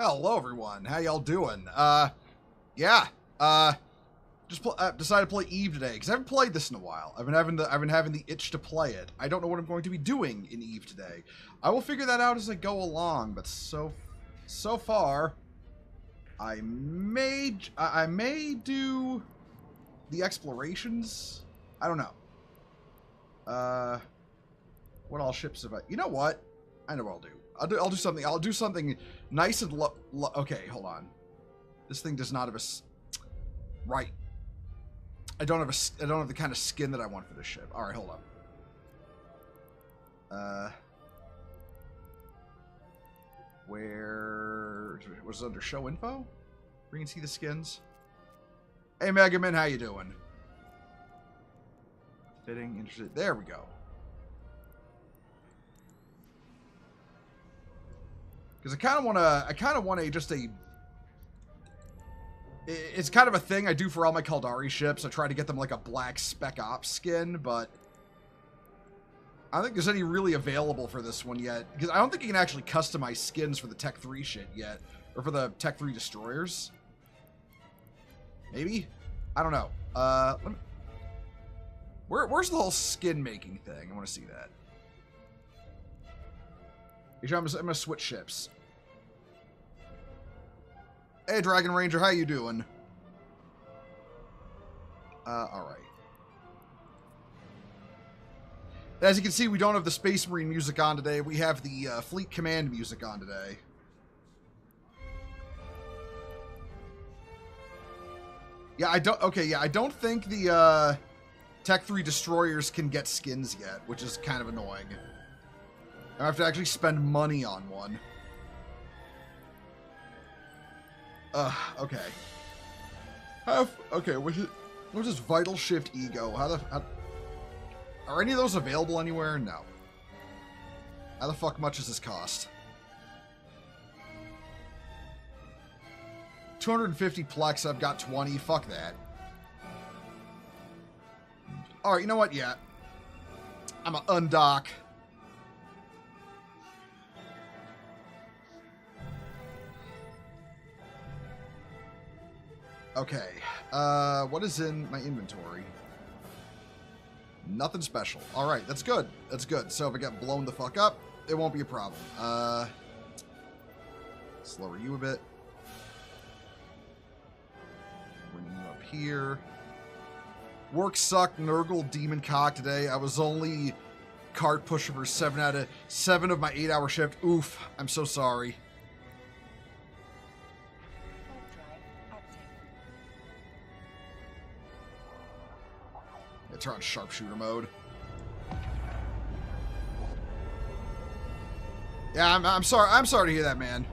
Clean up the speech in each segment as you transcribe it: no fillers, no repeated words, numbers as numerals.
Hello, everyone. How y'all doing? Yeah. Just decided to play Eve today because I haven't played this in a while. I've been having the itch to play it. I don't know what I'm going to be doing in Eve today. I will figure that out as I go along. But so far, I may do the explorations. I don't know. What all ships have I? You know what? I know what I'll do. I'll do something. I'll do something nice and okay, hold on. This thing does not have a right. I don't have the kind of skin that I want for this ship. All right, hold on. Where was it under show info? Where you can see the skins. Hey, Mega Man, how you doing? Fitting, interested. There we go. Because I kind of want to, it's kind of a thing I do for all my Caldari ships. I try to get them like a black Spec Ops skin, but I don't think there's any really available for this one yet. Because I don't think you can actually customize skins for the Tech 3 shit yet. Or for the Tech 3 destroyers. Maybe? I don't know. Where's the whole skin making thing? I want to see that. I'm gonna switch ships. Hey, Dragon Ranger, how you doing? Alright. As you can see, we don't have the Space Marine music on today. We have the Fleet Command music on today. Yeah, I don't think the Tech 3 destroyers can get skins yet, which is kind of annoying. I have to actually spend money on one. Okay. Okay, what's this Vital Shift Ego? Are any of those available anywhere? No. How the fuck much does this cost? 250 plex, I've got 20. Fuck that. Alright, you know what? Yeah. I'm gonna undock. Okay, what is in my inventory? Nothing special. Alright, that's good. That's good. So if I get blown the fuck up, it won't be a problem. Let's lower you a bit. Bring you up here. Work sucked, Nurgle, Demon Cock today. I was only cart pusher for 7 out of 7 of my 8-hour shift. Oof, I'm so sorry. Turn on sharpshooter mode. Yeah, I'm sorry. I'm sorry to hear that, man.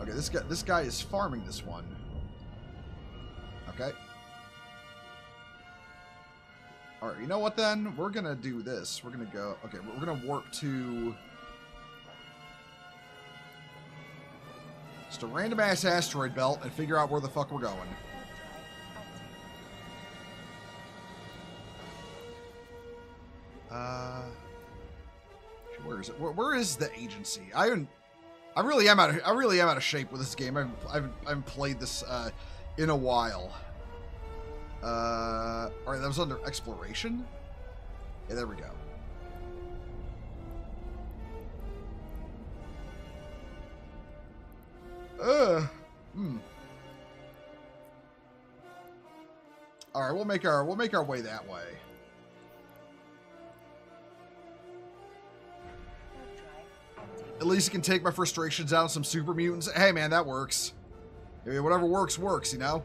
Okay, this guy is farming this one. Okay. All right, you know what then? We're gonna do this. We're gonna go. Okay, we're gonna warp to just a random ass asteroid belt and figure out where the fuck we're going. Where is it? Where is the agency? I really am out of shape with this game. I haven't played this in a while. All right, that was under exploration. Yeah, there we go. All right, we'll make our way that way. At least it can take my frustrations out on some super mutants. Hey, man, that works. I mean, whatever works, you know?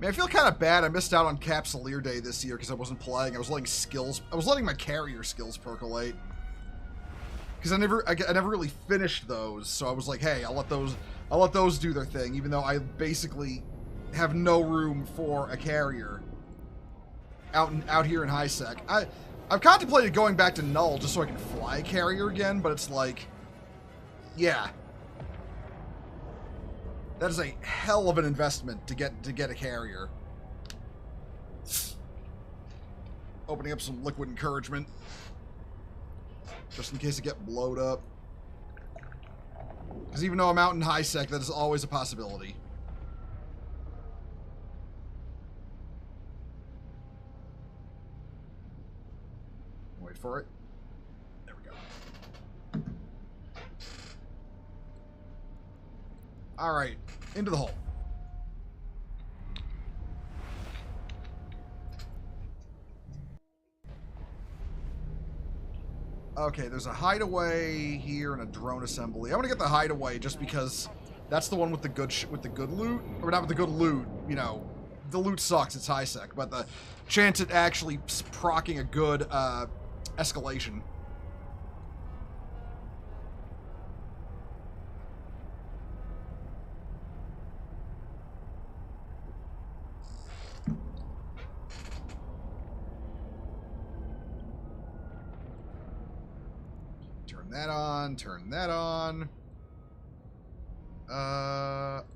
I feel kind of bad. I missed out on Capsuleer Day this year because I wasn't playing. I was letting my carrier skills percolate. Because I never really finished those. So I was like, hey, I'll let those do their thing, even though I basically have no room for a carrier out here in high sec. I've contemplated going back to null just so I can fly a carrier again, but it's like, yeah, that is a hell of an investment to get a carrier. Opening up some liquid encouragement, just in case I get blowed up. Because even though I'm out in high sec, that is always a possibility. Wait for it. There we go. Alright, into the hole. Okay, there's a hideaway here and a drone assembly. I'm gonna get the hideaway just because that's the one with the good loot, or not with the good loot. You know, the loot sucks. It's high sec, but the chance at actually proccing a good escalation. That on, turn that on.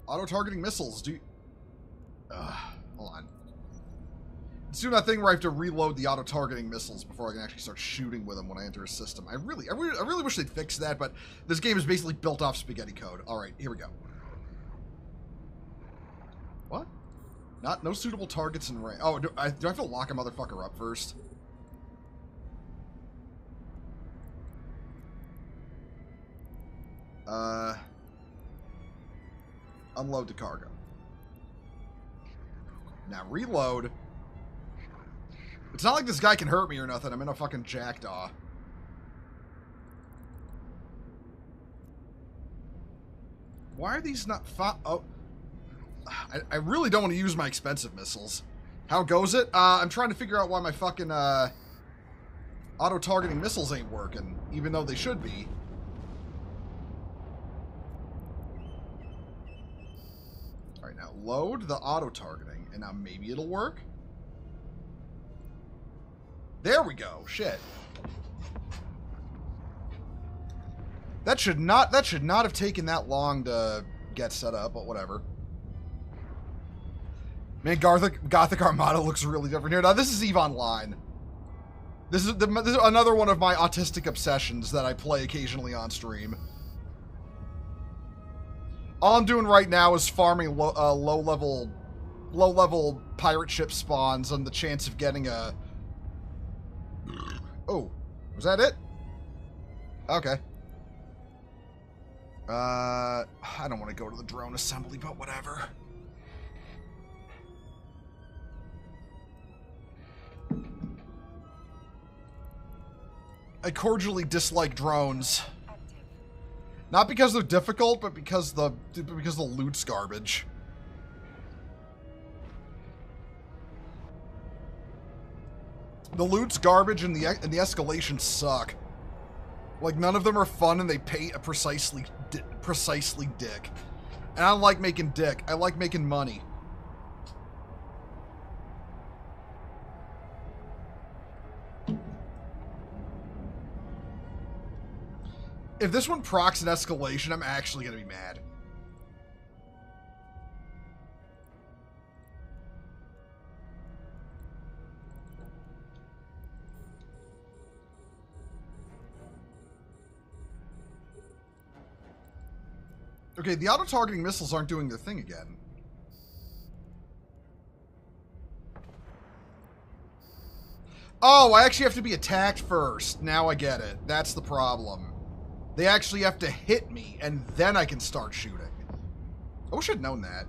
Auto-targeting missiles. Hold on. Let's do that thing where I have to reload the auto-targeting missiles before I can actually start shooting with them when I enter a system. I really wish they'd fix that, but this game is basically built off spaghetti code. Alright, here we go. What? No suitable targets in range. Oh, do I have to lock a motherfucker up first? Unload the cargo. Now reload. It's not like this guy can hurt me or nothing. I'm in a fucking jackdaw. Why are these not oh. I really don't want to use my expensive missiles. How goes it? I'm trying to figure out why my fucking auto-targeting missiles ain't working, even though they should be. Alright, now load the auto-targeting, and now maybe it'll work? There we go. Shit. That should not have taken that long to get set up, but whatever. Man, Gothic Armada looks really different here. Now, this is EVE Online. This is another one of my autistic obsessions that I play occasionally on stream. All I'm doing right now is farming low-level pirate ship spawns on the chance of getting a... Oh, was that it? Okay. I don't want to go to the drone assembly, but whatever. I cordially dislike drones. Not because they're difficult, but because the loot's garbage. The loot's garbage and the escalations suck. Like, none of them are fun and they pay a precisely dick. And I don't like making dick. I like making money. If this one procs an escalation, I'm actually going to be mad. Okay, the auto-targeting missiles aren't doing their thing again. Oh, I actually have to be attacked first. Now I get it. That's the problem. They actually have to hit me, and then I can start shooting. I wish I'd known that.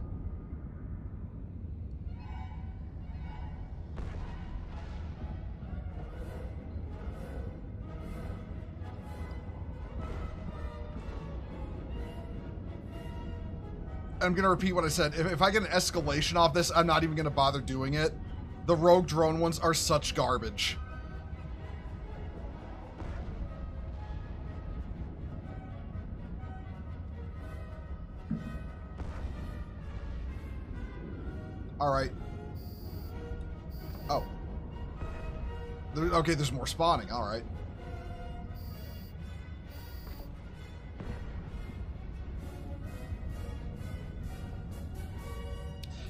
I'm going to repeat what I said. If I get an escalation off this, I'm not even going to bother doing it. The rogue drone ones are such garbage. Alright. Oh. Okay, there's more spawning. Alright.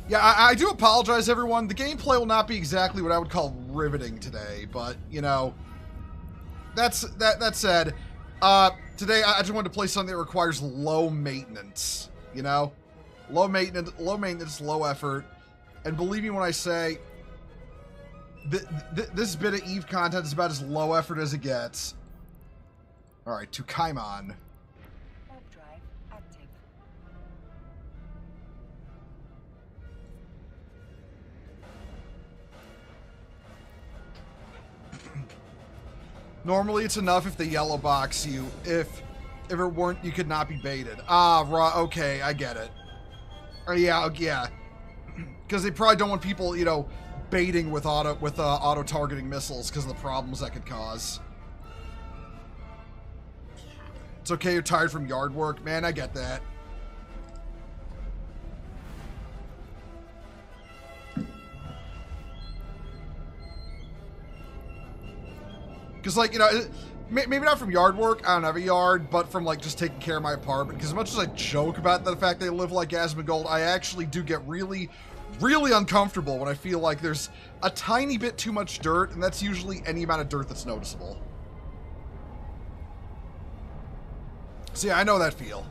Yeah, I do apologize, everyone. The gameplay will not be exactly what I would call riveting today, but, you know, that said, today I just wanted to play something that requires low maintenance, you know? Low maintenance, low effort. And believe me when I say, this bit of EVE content is about as low effort as it gets. Alright, to Kaimon. Normally it's enough if they yellow box you. If it weren't, you could not be baited. Ah, okay, I get it. Yeah. Because they probably don't want people, you know, baiting with auto targeting missiles because of the problems that could cause. It's okay, you're tired from yard work, man. I get that. Because, like, you know, maybe not from yard work, I don't have a yard, but from, like, just taking care of my apartment. Because as much as I joke about the fact they live like Asmongold, I actually do get really, really uncomfortable when I feel like there's a tiny bit too much dirt, and that's usually any amount of dirt that's noticeable. So, yeah, I know that feel.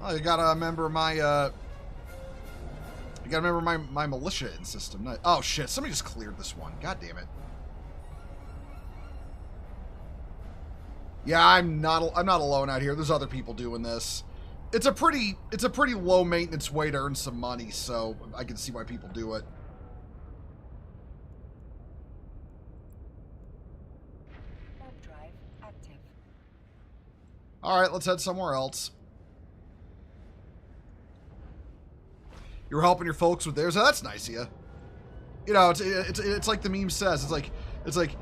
Oh, you gotta remember my, my militia in system. Oh, shit. Somebody just cleared this one. God damn it. Yeah, I'm not alone out here. There's other people doing this. It's a pretty low maintenance way to earn some money, so I can see why people do it. Drive active. All right, let's head somewhere else. You're helping your folks with theirs. Oh, that's nice of you. You know, it's like the meme says. It's like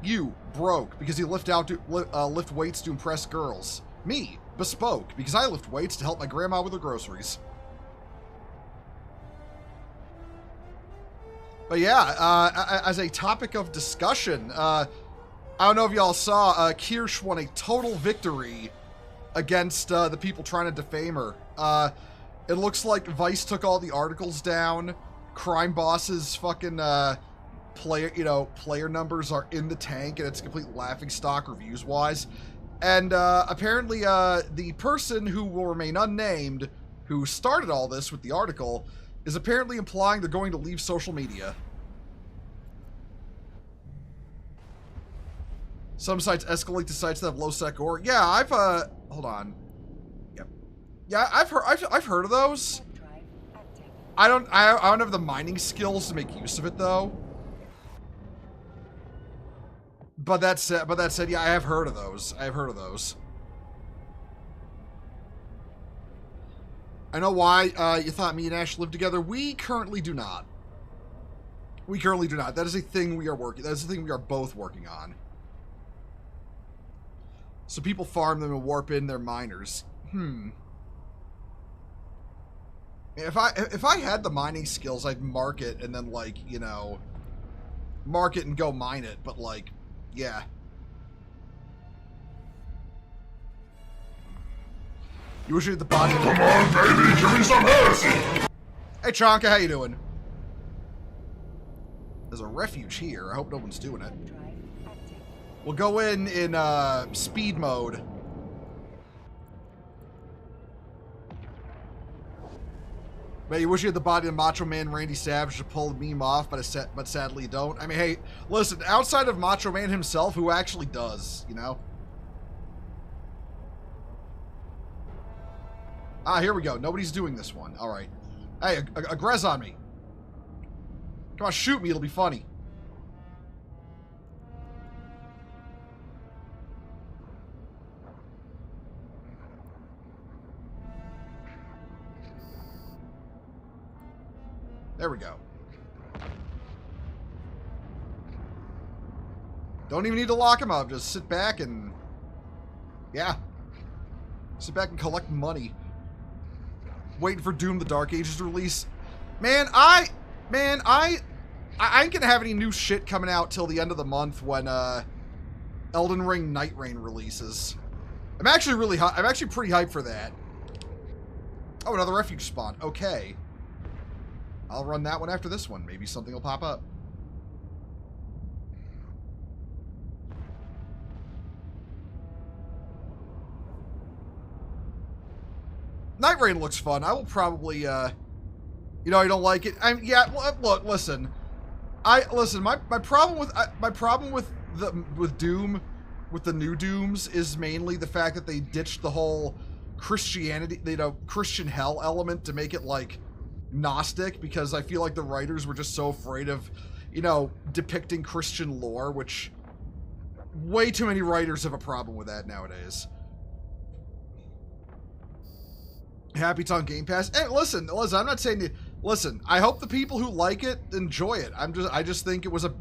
you broke because you lift weights to impress girls. Me bespoke because I lift weights to help my grandma with her groceries. But yeah, as a topic of discussion, I don't know if y'all saw, Kirsch won a total victory against the people trying to defame her. It looks like Vice took all the articles down. Crime Boss's fucking player numbers are in the tank, and it's a complete laughingstock reviews wise. And apparently, the person who will remain unnamed, who started all this with the article, is apparently implying they're going to leave social media. Some sites escalate to sites that have low sec ore. Yeah, I've hold on. Yep. Yeah, I've heard of those. I don't have the mining skills to make use of it though. But that said, yeah, I have heard of those. I know why you thought me and Ash lived together. We currently do not. That is a thing we are working. That is a thing we are both working on. So people farm them and warp in their miners. If I had the mining skills, I'd mark it and then, like, you know, mark it and go mine it. But, like, yeah. You wish you had the body. Come on, baby, give me some heresy. Hey, Chonka, how you doing? There's a refuge here. I hope no one's doing it. We'll go in speed mode. But you wish you had the body of Macho Man Randy Savage to pull the meme off, but sadly you don't. I mean, hey, listen, outside of Macho Man himself, who actually does, you know? Ah, here we go. Nobody's doing this one. All right. Hey, a Grez on me. Come on, shoot me. It'll be funny. There we go. Don't even need to lock him up. Just sit back and... Yeah. Sit back and collect money. Waiting for Doom the Dark Ages to release. Man, I ain't gonna have any new shit coming out till the end of the month when Elden Ring Night Rain releases. I'm actually pretty hyped for that. Oh, another refuge spawn. Okay. I'll run that one after this one. Maybe something will pop up. Night Rain looks fun. I will probably, you know, I don't like it. Yeah, look, listen. My problem with Doom, with the new Dooms, is mainly the fact that they ditched the whole Christianity, you know, Christian hell element to make it like Gnostic, because I feel like the writers were just so afraid of, you know, depicting Christian lore, which way too many writers have a problem with that nowadays. Happy it's on Game Pass. And listen, I'm not saying it. Listen, I hope the people who like it enjoy it. I just think it was a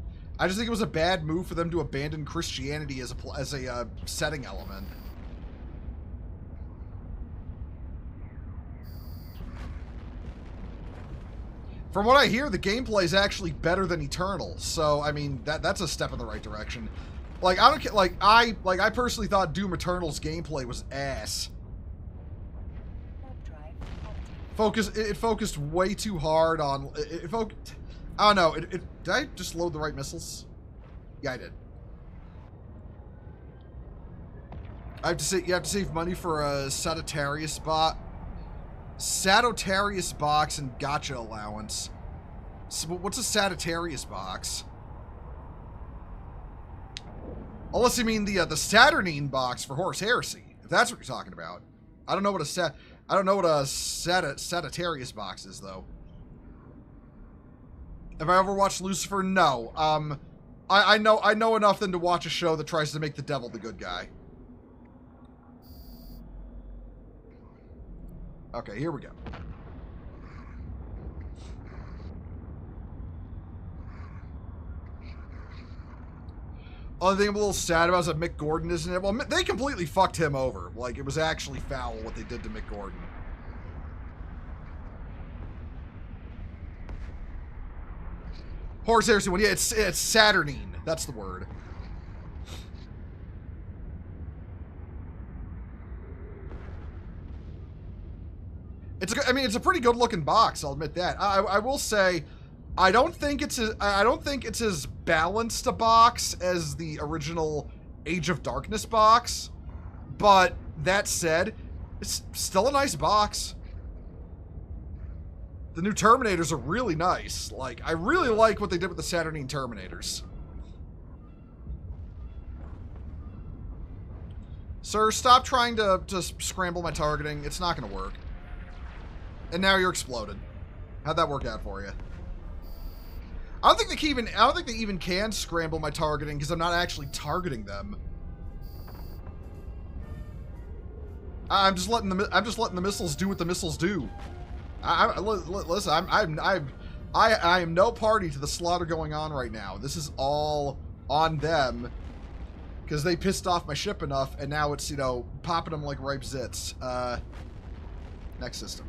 bad move for them to abandon Christianity as a setting element. From what I hear, the gameplay is actually better than Eternal. So, I mean, that's a step in the right direction. Like, I don't like I personally thought Doom Eternal's gameplay was ass. It focused way too hard on I don't know. Did I just load the right missiles? Yeah, I did. You have to save money for a Sagittarius box and gotcha allowance. So, what's a Sagittarius box? Unless you mean the Saturnine box for Horus Heresy, if that's what you're talking about. I don't know what a Sagittarius box is, though. Have I ever watched Lucifer? No. I know enough then to watch a show that tries to make the devil the good guy. Okay, here we go. Only thing I'm a little sad about is that Mick Gordon isn't it. Well, they completely fucked him over. Like, it was actually foul what they did to Mick Gordon. Horus Heresy one. Yeah, it's Saturnine. That's the word. It's a pretty good looking box. I'll admit that. I will say, I don't think it's as balanced a box as the original Age of Darkness box. But that said, it's still a nice box. The new Terminators are really nice. Like, I really like what they did with the Saturnine Terminators. Sir, stop trying to scramble my targeting. It's not going to work. And now you're exploded. How'd that work out for you? I don't think they even can scramble my targeting because I'm not actually targeting them. I'm just letting the missiles do what the missiles do. Listen, I am no party to the slaughter going on right now. This is all on them because they pissed off my ship enough, and now it's, you know, popping them like ripe zits. Next system.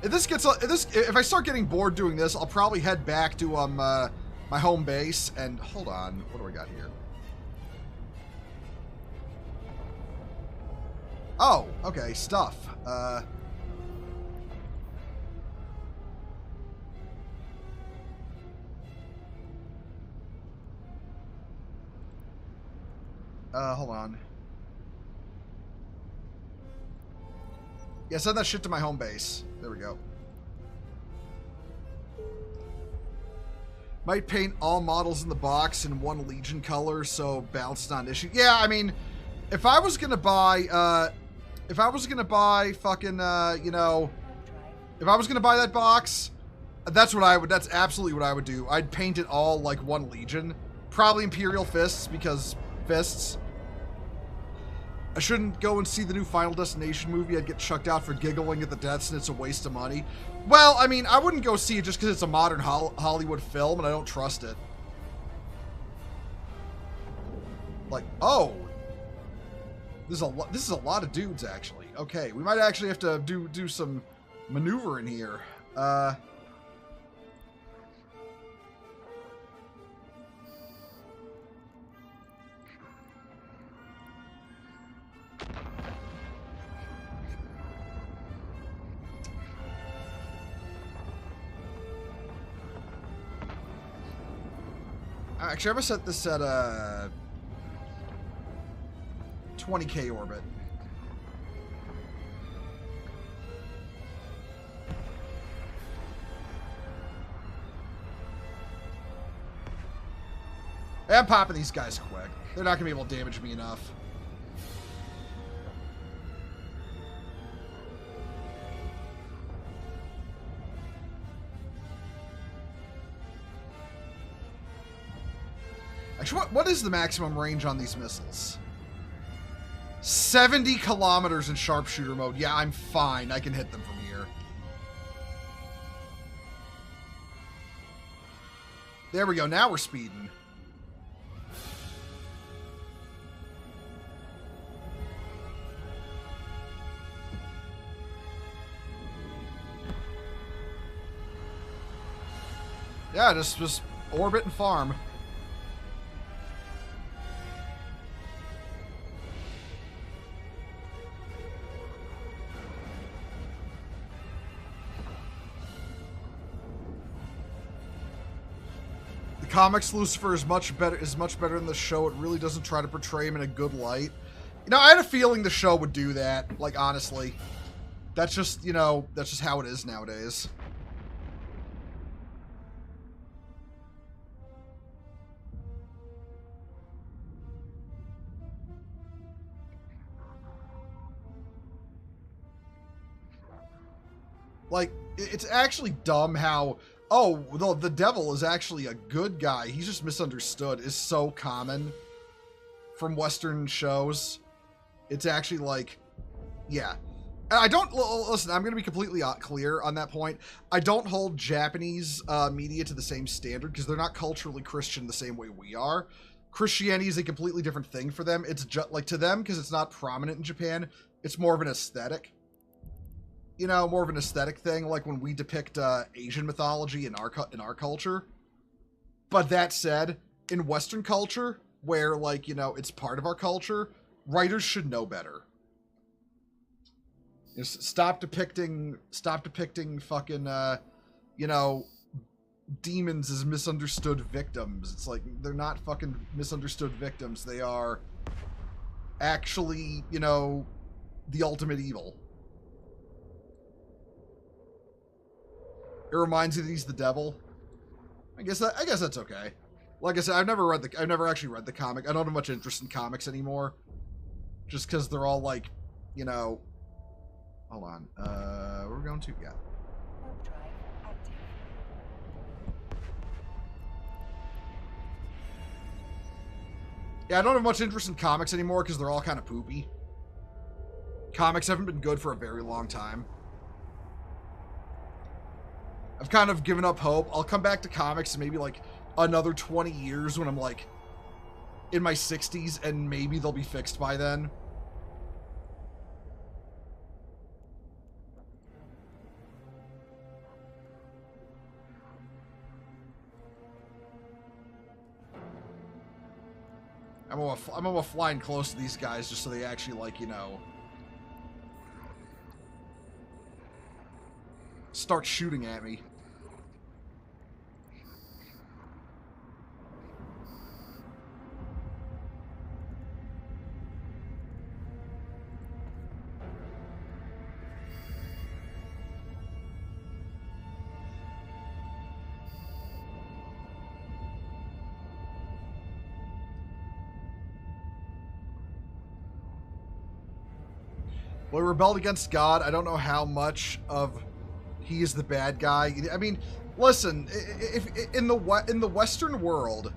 If I start getting bored doing this, I'll probably head back to my home base. And hold on, what do I got here? Oh, okay, stuff. Hold on. Yeah, send that shit to my home base. There we go. Might paint all models in the box in one Legion color, so balanced not an issue. Yeah, I mean, if I was gonna buy fucking, you know, if I was gonna buy that box, that's absolutely what I would do. I'd paint it all like one Legion, Probably Imperial Fists, because fists. I shouldn't go and see the new Final Destination movie. I'd get chucked out for giggling at the deaths, and it's a waste of money. Well, I mean, I wouldn't go see it just because it's a modern Hollywood film, and I don't trust it. Like, oh. This is a lot of dudes, actually. Okay, we might actually have to do some maneuvering here. Actually, I'm gonna set this at 20k orbit. I'm popping these guys quick. They're not gonna be able to damage me enough. Actually, what is the maximum range on these missiles? 70 kilometers in sharpshooter mode. Yeah, I'm fine. I can hit them from here. There we go. Now we're speeding. Yeah, just orbit and farm. Comics Lucifer is much better than the show. It really doesn't try to portray him in a good light. You know, I had a feeling the show would do that. Like, honestly, that's just, you know, that's just how it is nowadays. Like, it's actually dumb how, oh, the devil is actually a good guy, he's just misunderstood, is so common from Western shows. It's actually like, yeah. And I don't, listen, I'm going to be completely clear on that point. I don't hold Japanese media to the same standard because they're not culturally Christian the same way we are. Christianity is a completely different thing for them. It's just, like, to them, because it's not prominent in Japan, it's more of an aesthetic. You know, more of an aesthetic thing, like when we depict Asian mythology in our culture. But that said, in Western culture, where, like, you know, it's part of our culture, writers should know better. Just stop depicting fucking, you know, demons as misunderstood victims. It's like, they're not fucking misunderstood victims. They are actually, you know, the ultimate evil. It reminds you that he's the devil. I guess that's okay. Like I said, I've never actually read the comic. I don't have much interest in comics anymore. Just because they're all like, you know. Hold on. Where are we going to? Yeah. Warp drive active. Yeah, I don't have much interest in comics anymore because they're all kind of poopy. Comics haven't been good for a very long time. I've kind of given up hope. I'll come back to comics in maybe like another 20 years when I'm like in my 60s and maybe they'll be fixed by then. I'm gonna flying close to these guys just so they actually, like, you know, start shooting at me. Well, we rebelled against God. I don't know how much of he is the bad guy. I mean, listen, if in the Western world,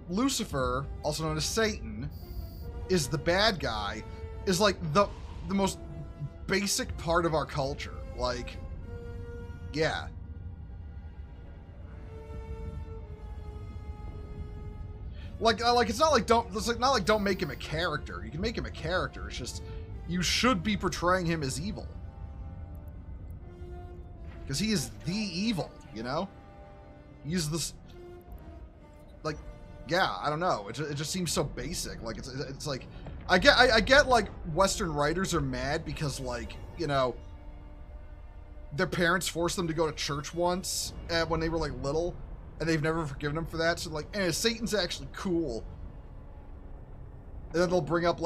Lucifer, also known as Satan, is the bad guy, is like the most basic part of our culture. Like, yeah. Like it's not like don't make him a character. You can make him a character. It's just you should be portraying him as evil. Because he is the evil, you know? He's this, like, yeah, I don't know. It just seems so basic. Like, it's like, I get, like, Western writers are mad because, like, you know, their parents forced them to go to church once when they were, like, little, and they've never forgiven them for that. So, like, Satan's actually cool. And then they'll bring up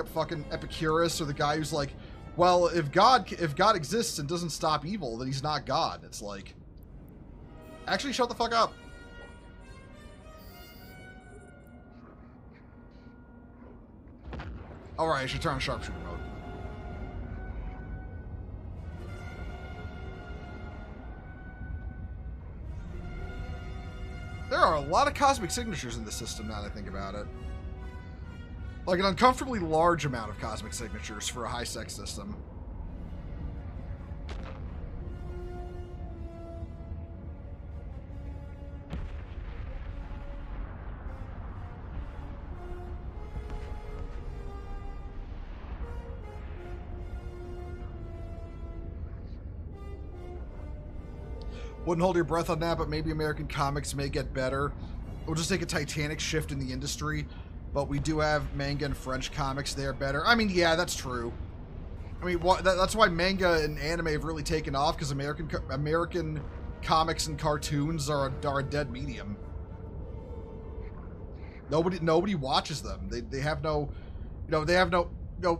fucking Epicurus, or the guy who's like, well, if God exists and doesn't stop evil, then he's not God. It's like, actually, shut the fuck up. All right, I should turn on sharpshooter mode. There are a lot of cosmic signatures in this system now that I think about it. Like an uncomfortably large amount of cosmic signatures for a high-sec system. Wouldn't hold your breath on that, but maybe American comics may get better. We'll just take a titanic shift in the industry. But we do have manga and French comics. They're better. I mean, yeah, that's true. I mean, that's why manga and anime have really taken off, because American comics and cartoons are a dead medium. Nobody watches them. They have no, they have no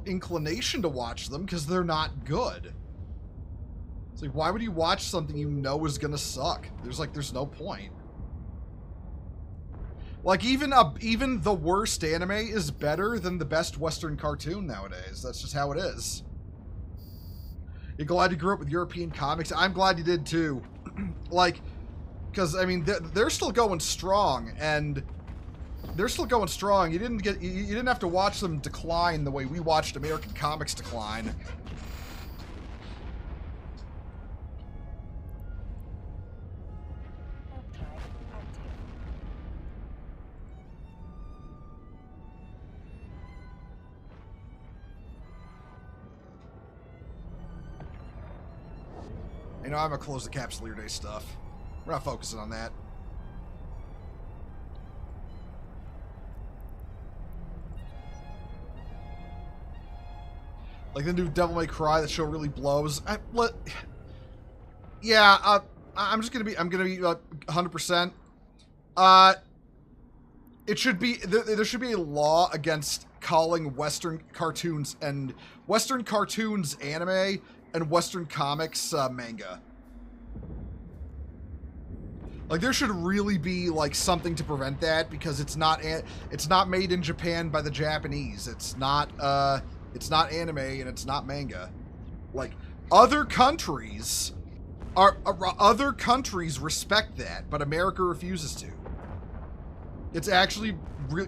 inclination to watch them because they're not good. It's like, why would you watch something you know is gonna suck? There's no point. Like, even the worst anime is better than the best Western cartoon nowadays. That's just how it is. You're glad you grew up with European comics? I'm glad you did, too. Like, because, I mean, they're still going strong, and they're still going strong. You didn't have to watch them decline the way we watched American comics decline. You know, I'm gonna close the Capsuleer Day stuff. We're not focusing on that. Like the new Devil May Cry, that show really blows. I'm gonna be 100%. It should be there should be a law against calling Western cartoons anime and Western comics manga. Like, there should really be like something to prevent that, because it's not made in Japan by the Japanese. It's not anime and it's not manga. Like, other countries respect that, but America refuses to. It's actually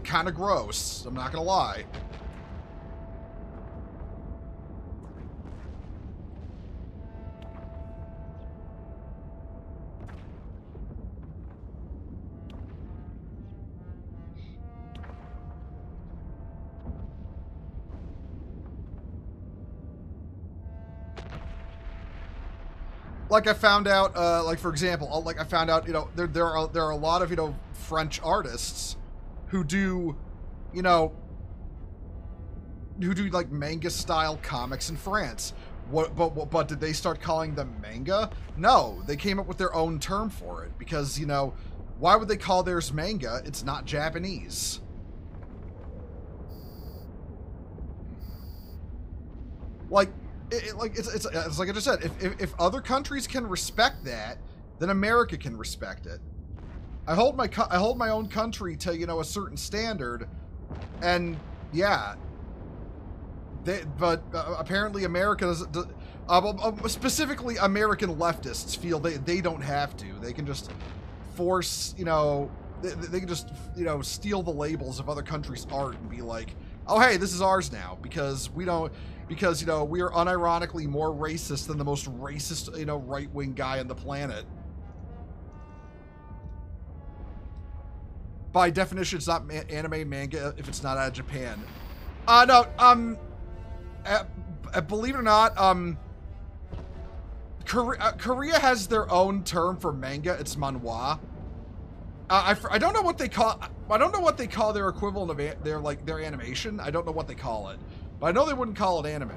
kind of gross. I'm not gonna lie. Like, I found out, like, for example, like, I found out, there are a lot of, French artists who do, like, manga-style comics in France. But did they start calling them manga? No, they came up with their own term for it, because, why would they call theirs manga? It's not Japanese. Like, it's like I just said. If other countries can respect that, then America can respect it. I hold my own country to a certain standard, and yeah. But apparently America specifically American leftists feel they don't have to. They can just force they can just, you know, steal the labels of other countries' art and be like, oh, hey, this is ours now because we don't, because, you know, we are unironically more racist than the most racist, you know, right-wing guy on the planet. By definition, it's not anime manga if it's not out of Japan. No, believe it or not, Korea has their own term for manga. It's manhwa. I don't know what they call. I don't know what they call their equivalent of their animation. I don't know what they call it, but I know they wouldn't call it anime.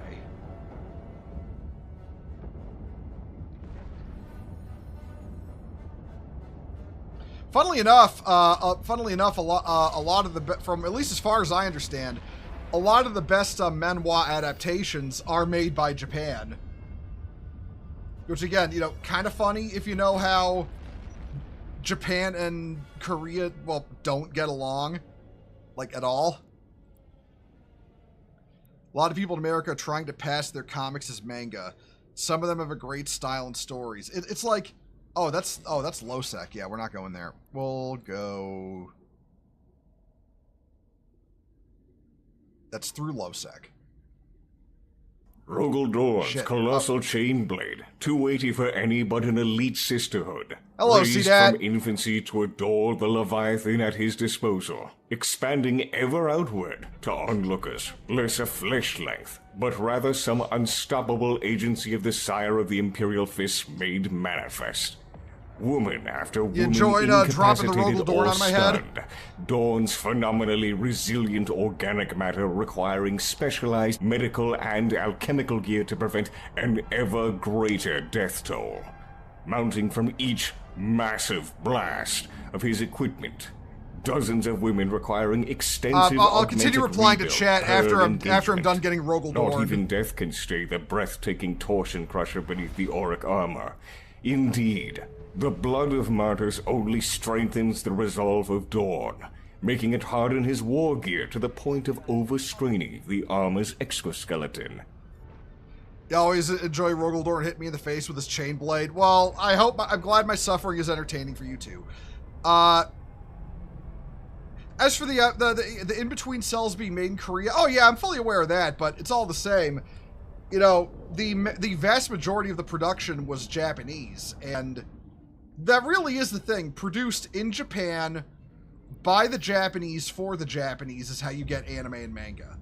Funnily enough, a lot of the from at least as far as I understand, a lot of the best manhwa adaptations are made by Japan. Which again, you know, kind of funny if you know how Japan and Korea, well, don't get along, like, at all. A lot of people in America are trying to pass their comics as manga. Some of them have a great style and stories. It's like, oh, that's low-sec. Yeah, we're not going there. We'll go... That's through low-sec. Rogel Dorn's colossal chain blade, 280 for any but an elite sisterhood. Hello, Raised C-Dad. from infancy to adore the Leviathan at his disposal, expanding ever outward to onlookers, less a flesh length, but rather some unstoppable agency of the sire of the Imperial Fist made manifest. Woman after woman, enjoyed dropping the Rogel incapacitated Dorn or on my head? stunned. Dawn's phenomenally resilient organic matter requiring specialized medical and alchemical gear to prevent an ever greater death toll. Mounting from each massive blast of his equipment. Dozens of women requiring extensive I'll continue replying to rebuild chat per after I'm engagement. done getting Rogel Dorn. Not even death can stay the breathtaking torsion crusher beneath the auric armor. Indeed, the blood of martyrs only strengthens the resolve of Dawn, making it harden his war gear to the point of overstraining the armor's exoskeleton. You always enjoy Rogel Dorn hitting me in the face with his chain blade. Well, I'm glad my suffering is entertaining for you too. As for the in-between cells being made in Korea, oh yeah, I'm fully aware of that, but it's all the same. You know, the vast majority of the production was Japanese, and that really is the thing. Produced in Japan, by the Japanese, for the Japanese, is how you get anime and manga.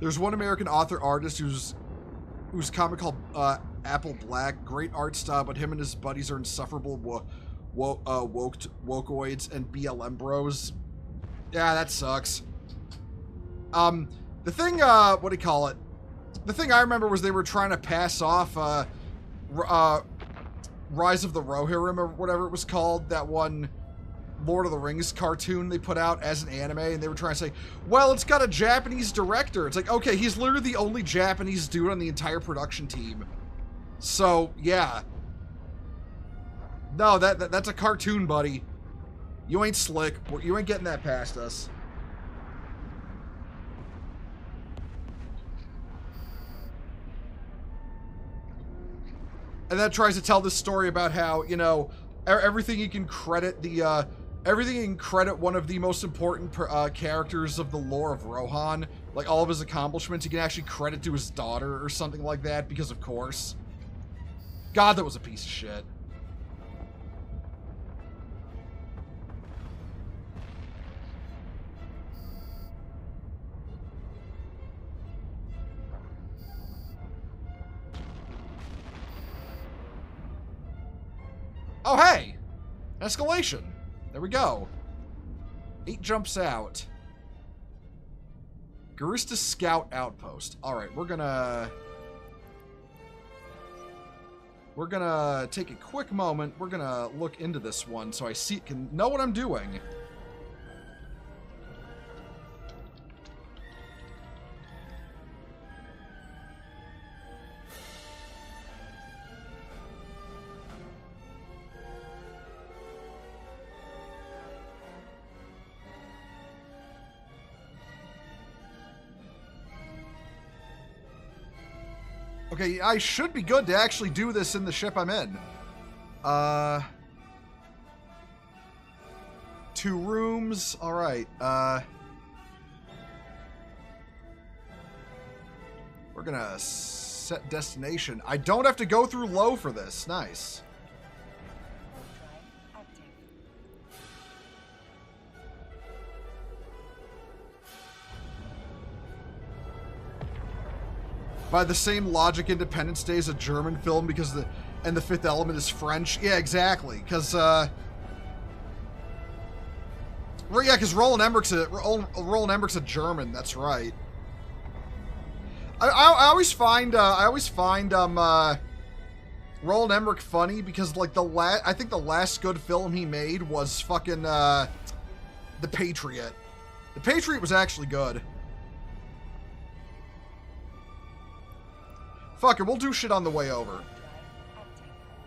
There's one American author-artist whose comic called Apple Black. Great art style, but him and his buddies are insufferable wokeoids and BLM bros. Yeah, that sucks. The thing, what do you call it? The thing I remember was they were trying to pass off Rise of the Rohirrim or whatever it was called, that one Lord of the Rings cartoon they put out as an anime, and they were trying to say, well, it's got a Japanese director. It's like, okay, he's literally the only Japanese dude on the entire production team. So, yeah. No, that's a cartoon, buddy. You ain't slick. You ain't getting that past us. And that tries to tell this story about how, you know, everything you can credit everything you can credit one of the most important characters of the lore of Rohan, like all of his accomplishments, you can actually credit to his daughter or something like that, because of course. God, that was a piece of shit. Oh, hey! Escalation. There we go. 8 jumps out. Garista Scout Outpost. Alright, we're gonna take a quick moment. We're gonna look into this one so I can know what I'm doing. Okay, I should be good to actually do this in the ship I'm in. 2 rooms. All right. We're gonna set destination. I don't have to go through low for this. Nice. Warp drive active. By the same logic, Independence Day is a German film because the Fifth Element is French. Yeah, exactly. Because because Roland Emmerich's a German. That's right. I always find Roland Emmerich funny because like I think the last good film he made was fucking The Patriot. The Patriot was actually good. Fuck it, we'll do shit on the way over. Warp drive active.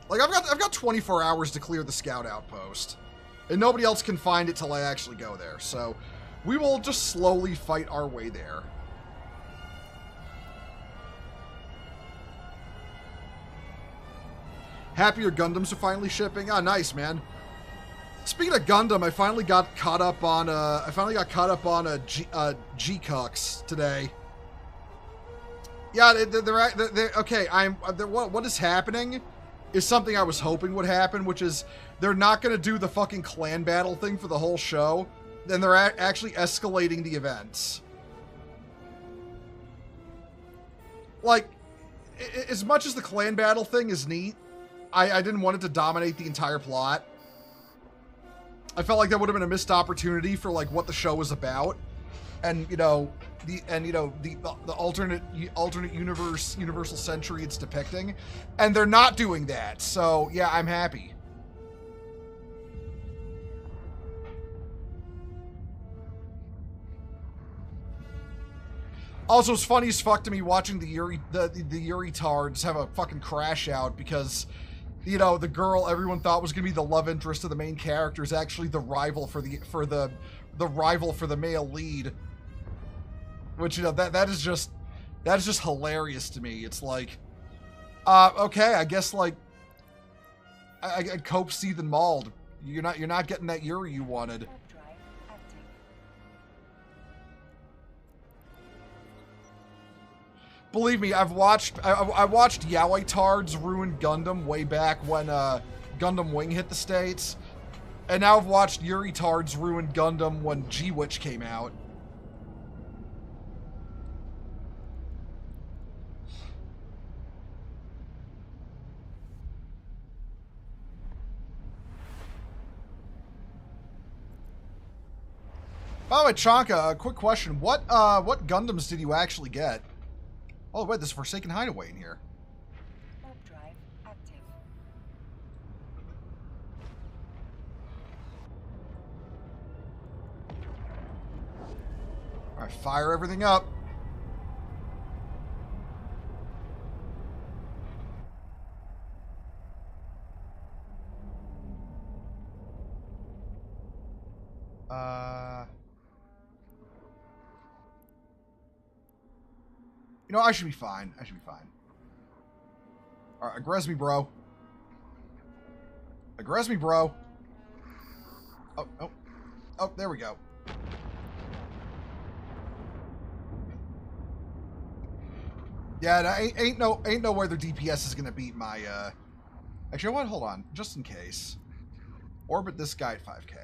Like I've got 24 hours to clear the scout outpost, and nobody else can find it till I actually go there. So we will just slowly fight our way there. Happier Gundams are finally shipping. Ah, nice, man. Speaking of Gundam, I finally got caught up on G-Cux today. Yeah, they're okay. What is happening is something I was hoping would happen, which is they're not going to do the fucking clan battle thing for the whole show. Then they're actually escalating the events. Like, as much as the clan battle thing is neat, I didn't want it to dominate the entire plot. I felt like that would have been a missed opportunity for like what the show was about, and the alternate universe, universal century it's depicting, and they're not doing that. So yeah, I'm happy. Also, it's funny as fuck to me watching the Yuri tards have a fucking crash out because, the girl everyone thought was gonna be the love interest of the main character is actually the rival for the male lead. Which that is just hilarious to me. It's like, okay, I guess like I cope, seethe, and mauled. You're not getting that Yuri you wanted. Warp drive active. Believe me, I watched Yaoi Tards ruin Gundam way back when Gundam Wing hit the States. And now I've watched Yuri Tards ruin Gundam when G-Witch came out. By the way, Chanka, a quick question. What Gundams did you actually get? Oh, wait, there's a Forsaken Hideaway in here. Warp drive active. Alright, fire everything up. I should be fine. Alright, aggress me, bro. Oh, there we go. Yeah, ain't no way their DPS is gonna beat my, Actually, what? Hold on. Just in case. Orbit this guy at 5K.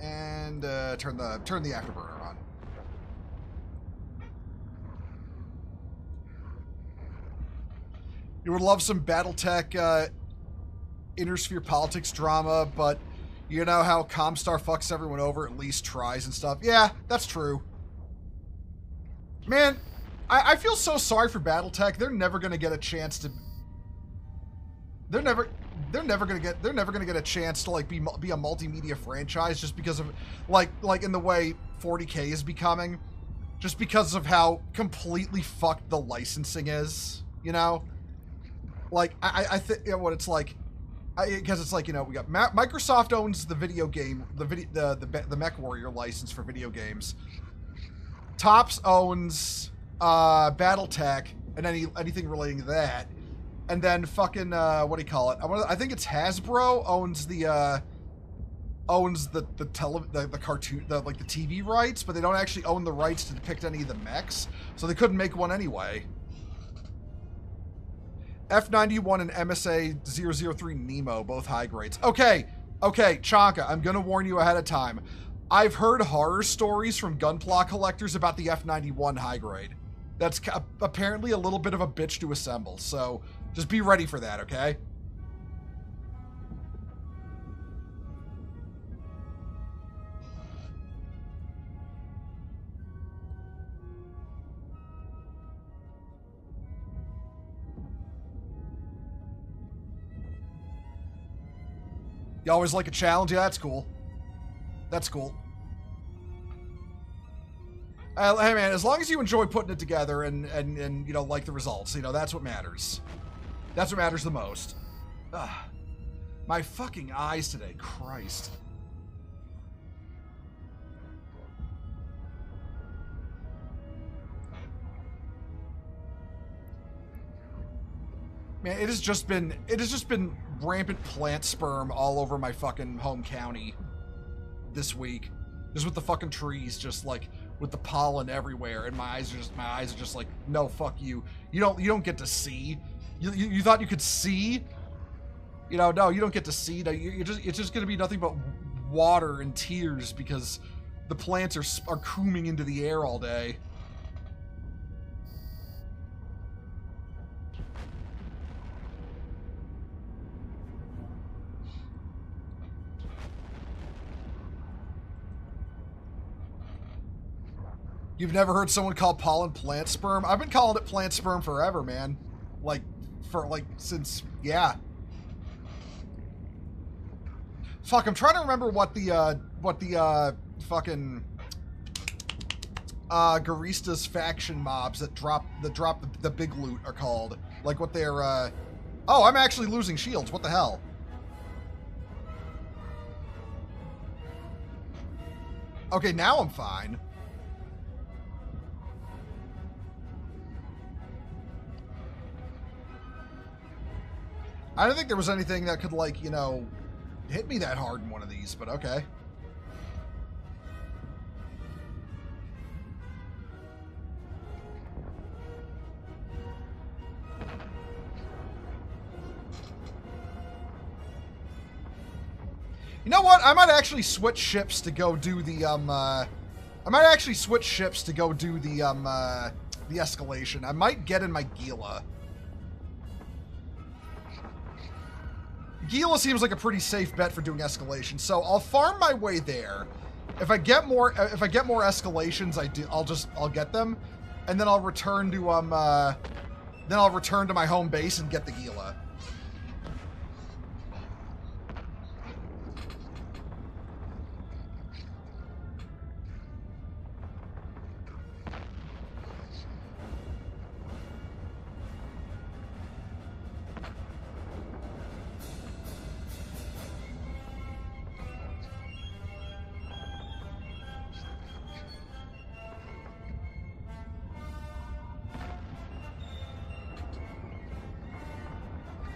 And, turn the afterburner on. You would love some Battletech intersphere politics drama, but you know how Comstar fucks everyone over, at least tries and stuff. Yeah, that's true. Man, I feel so sorry for Battletech. They're never gonna get a chance to. They're never gonna get a chance to like be a multimedia franchise just because of like in the way 40K is becoming, just because of how completely fucked the licensing is. Like, I think what it's like, because it's like, we got Microsoft owns the video game, the MechWarrior license for video games. Topps owns BattleTech and anything relating to that, and then fucking what do you call it? I think it's Hasbro owns the owns the cartoon, the TV rights, but they don't actually own the rights to depict any of the mechs, so they couldn't make one anyway. F-91 and MSA-003 Nemo, both high grades. Okay, Chonka, I'm gonna warn you ahead of time. I've heard horror stories from gunpla collectors about the F-91 high grade. That's apparently a little bit of a bitch to assemble, so just be ready for that, okay? You always like a challenge? Yeah, that's cool. That's cool. Hey man, as long as you enjoy putting it together and you know, like the results, you know, that's what matters. That's what matters the most. Ugh. My fucking eyes today, Christ. Man, it has just been rampant plant sperm all over my fucking home county this week. Just with the fucking trees, just like with the pollen everywhere, and my eyes are just like, no, fuck you. You don't get to see. You thought you could see? You know, no, you don't get to see. No, it's just gonna be nothing but water and tears because the plants are cooming into the air all day. You've never heard someone call pollen plant sperm? I've been calling it plant sperm forever, man. Since, yeah. Fuck, I'm trying to remember what the fucking Garistas faction mobs that drop the big loot are called. Like what they're, oh, I'm actually losing shields. What the hell? Okay, now I'm fine. I don't think there was anything that could, like, you know, hit me that hard in one of these, but okay. You know what? I might actually switch ships to go do the, the escalation. I might get in my Gila. Gila seems like a pretty safe bet for doing escalation, so I'll farm my way there. If I get more escalations, I'll get them, and then I'll return to my home base and get the Gila.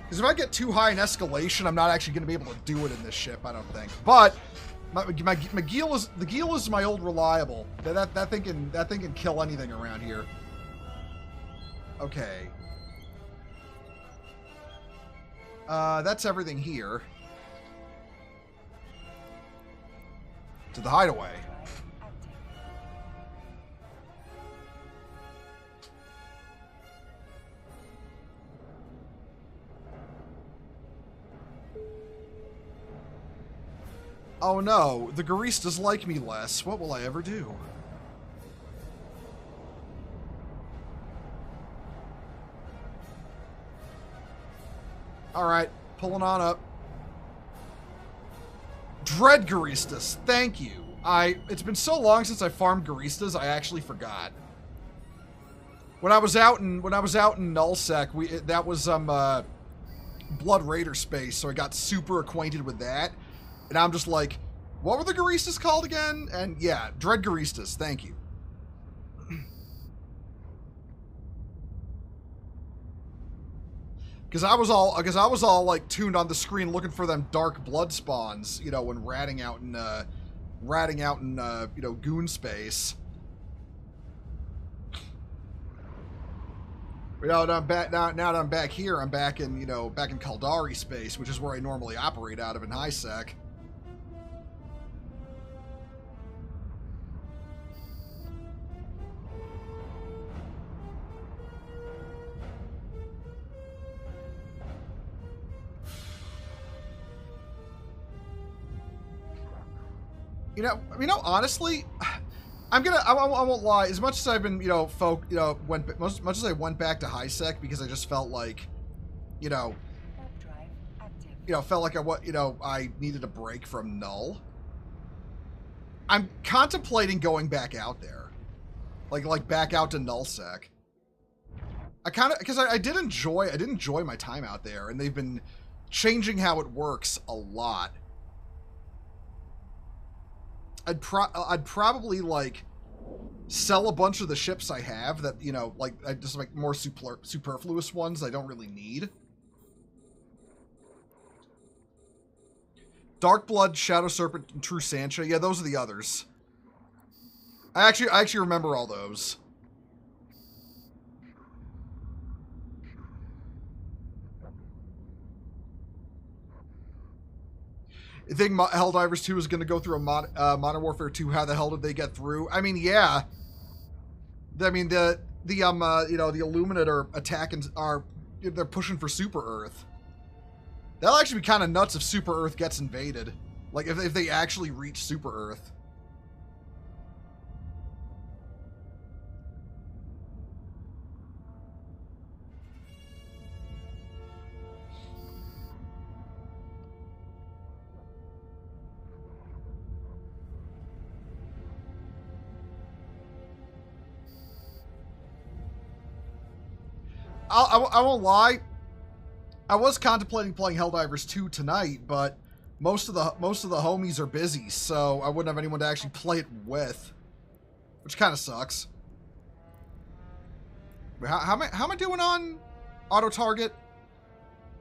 Because if I get too high in escalation, I'm not actually going to be able to do it in this ship, I don't think. But my Gila's my old reliable. That thing can kill anything around here. Okay. That's everything here. To the hideaway. Oh no, the Garistas like me less. What will I ever do? Alright, pulling on up. Dread Garistas, thank you. It's been so long since I farmed Garistas, I actually forgot. When I was out in Nullsec, that was Blood Raider space, so I got super acquainted with that. And I'm just like, what were the Garistas called again? And yeah, Dread Garistas, thank you. Because I was all like tuned on the screen looking for them dark blood spawns, you know, when ratting out in you know, goon space. But now that I'm back now that I'm back here, I'm back in, you know, back in Kaldari space, which is where I normally operate out of in HiSec. You know, honestly, I won't lie. As much as I've been, you know, much as I went back to HiSec because I just felt like, you know, felt like I needed a break from Null. I'm contemplating going back out there, like back out to NullSec. Because I did enjoy my time out there, and they've been changing how it works a lot. I'd probably like sell a bunch of the ships I have that, you know, like I just like more superfluous ones I don't really need. Dark Blood, Shadow Serpent, and True Sancha. Yeah, those are the others. I actually remember all those. You think Helldivers 2 is going to go through a Modern Warfare 2? How the hell did they get through? I mean, yeah. I mean, you know, the Illuminate are attacking, they're pushing for Super Earth. That'll actually be kind of nuts if Super Earth gets invaded. Like, if they actually reach Super Earth. I won't lie. I was contemplating playing Helldivers 2 tonight, but most of the homies are busy, so I wouldn't have anyone to actually play it with, which kind of sucks. How am I doing on auto target?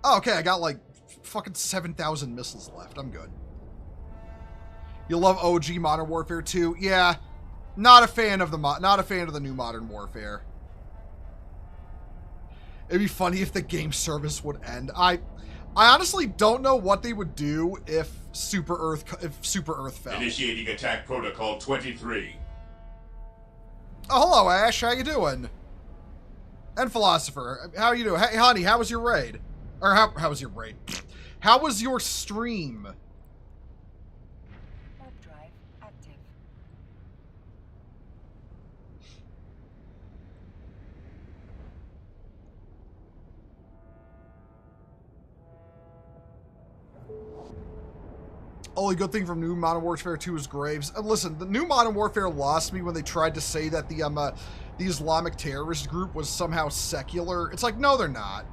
Oh, okay, I got like fucking 7,000 missiles left. I'm good. You love OG Modern Warfare 2? Yeah, not a fan of the new Modern Warfare. It'd be funny if the game service would end. I honestly don't know what they would do if Super Earth fell. Initiating attack protocol 23. Oh, hello, Ash. How you doing? And Philosopher, how you doing? Hey, honey, how was your raid? Or how was your raid? How was your stream? Warp drive active. Only good thing from New Modern Warfare 2 is Graves. Listen, the New Modern Warfare lost me when they tried to say that the Islamic terrorist group was somehow secular. It's like, no, they're not.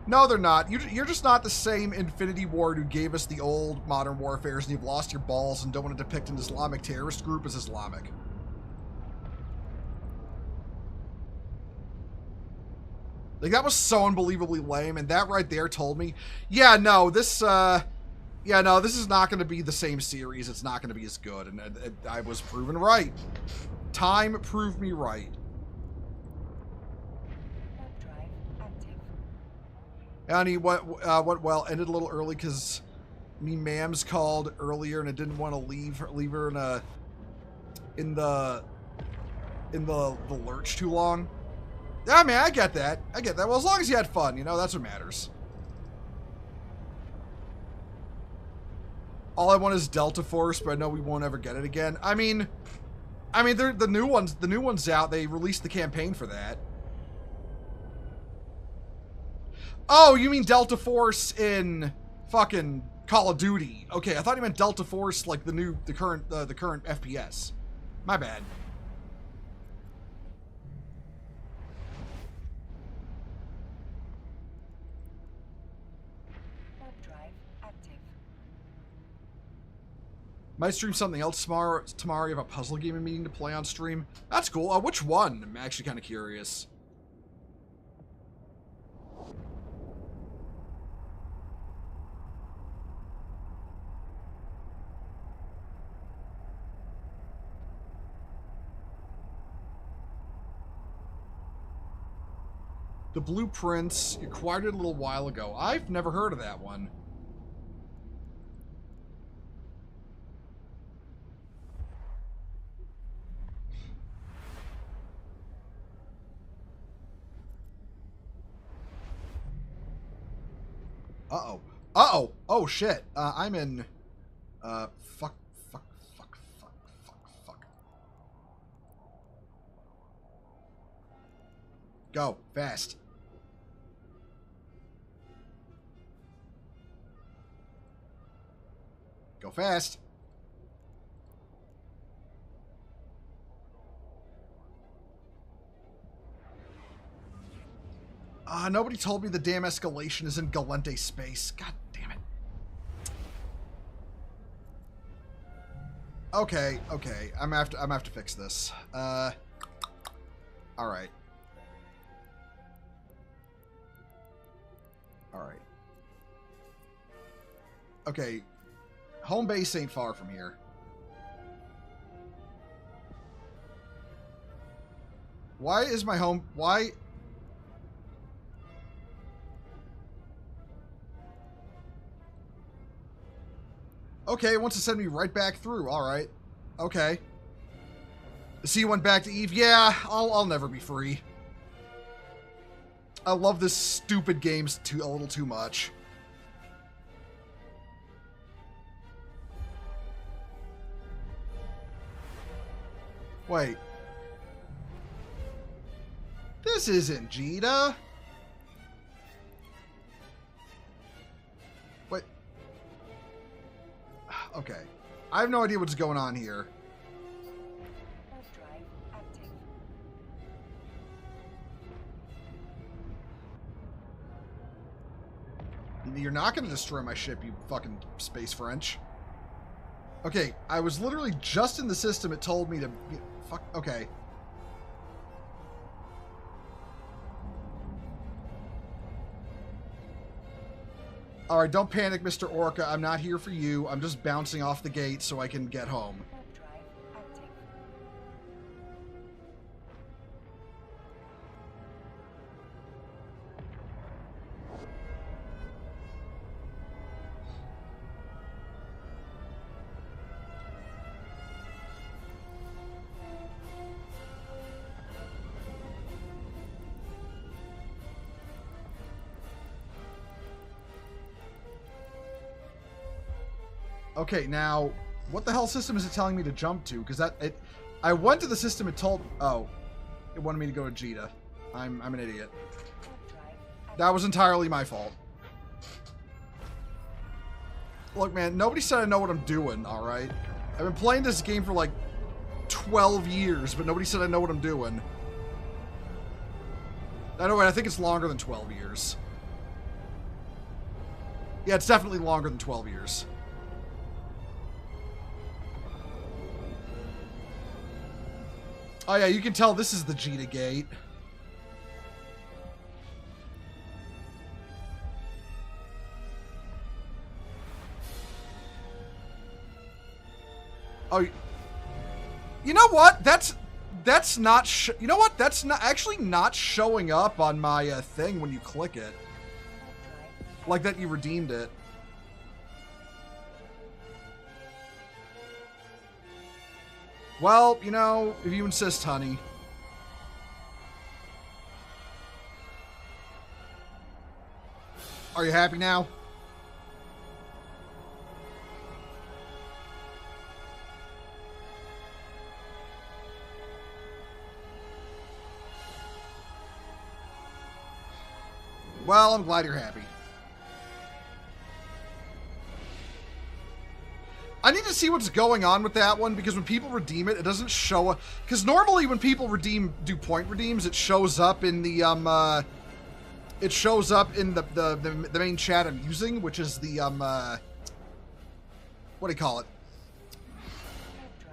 No, they're not. You're just not the same Infinity Ward who gave us the old Modern Warfares, and you've lost your balls and don't want to depict an Islamic terrorist group as Islamic. Like, that was so unbelievably lame, and that right there told me, yeah, no, this is not going to be the same series. It's not going to be as good, and I was proven right. Time proved me right. Warp drive active. And went well. Ended a little early because me Mams called earlier, and I didn't want to leave her in the lurch too long. Yeah, I mean, I get that. Well, as long as you had fun, you know, that's what matters. All I want is Delta Force, but I know we won't ever get it again. I mean, they're the new ones out. They released the campaign for that. Oh, you mean Delta Force in fucking Call of Duty? Okay, I thought you meant Delta Force like the current FPS. My bad. Warp drive active. Might stream something else tomorrow. Tomorrow you have a puzzle gaming meeting to play on stream. That's cool. Which one? I'm actually kind of curious. The Blueprints. You acquired it a little while ago. I've never heard of that one. Uh-oh. Uh-oh. Oh, shit. I'm in... Fuck. Go. Fast. Go fast. Nobody told me the damn escalation is in Galente space. God damn it. Okay. I'm gonna have to fix this. Alright. Alright. Okay. Home base ain't far from here. Why is my home... Why... Okay, it wants to send me right back through. Alright. Okay. So you went back to Eve? Yeah, I'll never be free. I love this stupid game a little too much. Wait. This isn't Jita. Wait. Okay. I have no idea what's going on here. Warp drive active. You're not going to destroy my ship, you fucking space French. Okay, I was literally just in the system. It told me to... Fuck, okay. Alright, don't panic, Mr. Orca. I'm not here for you. I'm just bouncing off the gate so I can get home. Warp drive active. Okay, now, what the hell system is it telling me to jump to? Because I went to the system. It told... Oh, it wanted me to go to Jita. I'm an idiot. Warp drive active. That was entirely my fault. Look, man, nobody said I know what I'm doing, alright? I've been playing this game for like 12 years, but nobody said I know what I'm doing. Anyway, I think it's longer than 12 years. Yeah, it's definitely longer than 12 years. Oh yeah, you can tell this is the Jita gate. Oh, you know what? That's not. You know what? That's not actually not showing up on my thing when you click it. Warp drive Like that, you redeemed it. Well, you know, if you insist, honey. Are you happy now? Well, I'm glad you're happy. I need to see what's going on with that one, because when people redeem it, it doesn't show up. Because normally when people do point redeems, it shows up in the it shows up in the main chat I'm using, which is the what do you call it?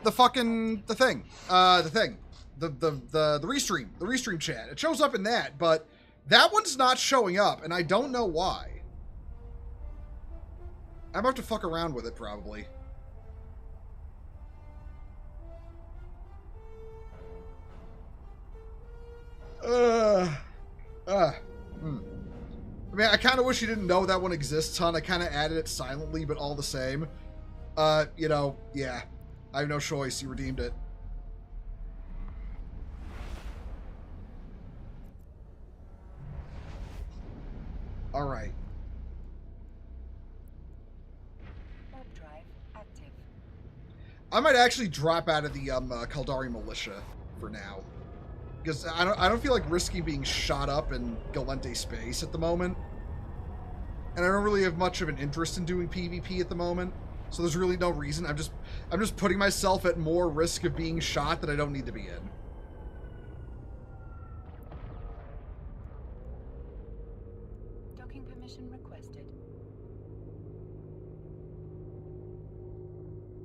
The fucking the thing, the restream chat. It shows up in that, but that one's not showing up, and I don't know why. I'm about to fuck around with it probably. I mean, I kind of wish you didn't know that one exists, hon. I kind of added it silently, but all the same. You know, yeah. I have no choice. You redeemed it. All right. Warp drive active. I might actually drop out of the Kaldari militia for now, because I don't feel like risking being shot up in Galente space at the moment, and I don't really have much of an interest in doing PvP at the moment. So there's really no reason. I'm just putting myself at more risk of being shot that I don't need to be in. Docking permission requested.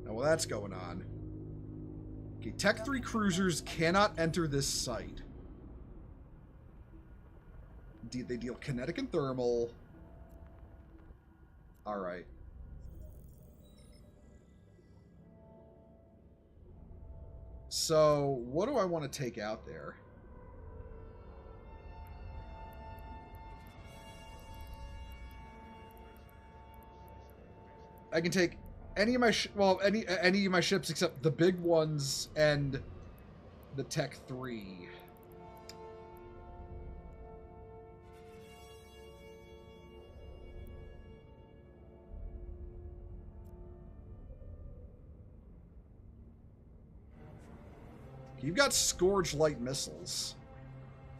Now, while that's going on, okay, Tech 3 cruisers cannot enter this site. They deal kinetic and thermal. All right. So, what do I want to take out there? I can take any of my any of my ships except the big ones and the Tech 3. You've got Scourge light missiles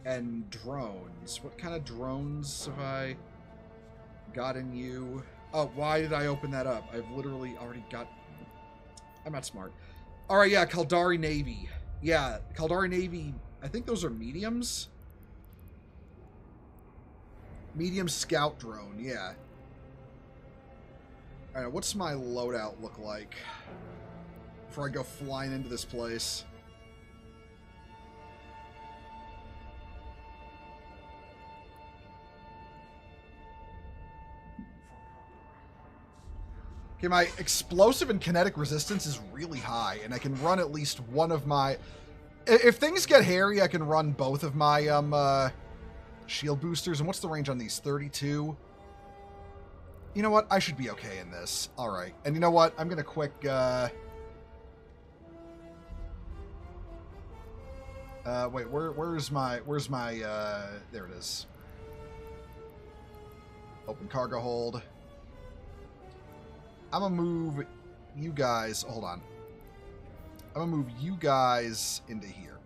and drones. What kind of drones have I got in you? Oh, why did I open that up? I've literally already got... I'm not smart. All right, yeah, Kaldari Navy. Yeah, Kaldari Navy, I think those are mediums. Medium scout drone, yeah. All right, what's my loadout look like before I go flying into this place? Okay, my explosive and kinetic resistance is really high, and I can run at least one of my... If things get hairy, I can run both of my shield boosters. And what's the range on these? 32? You know what? I should be okay in this. All right. And you know what? I'm going to quick... wait, where's my... there it is. Open cargo hold. I'm gonna move you guys... Hold on. I'm gonna move you guys into here.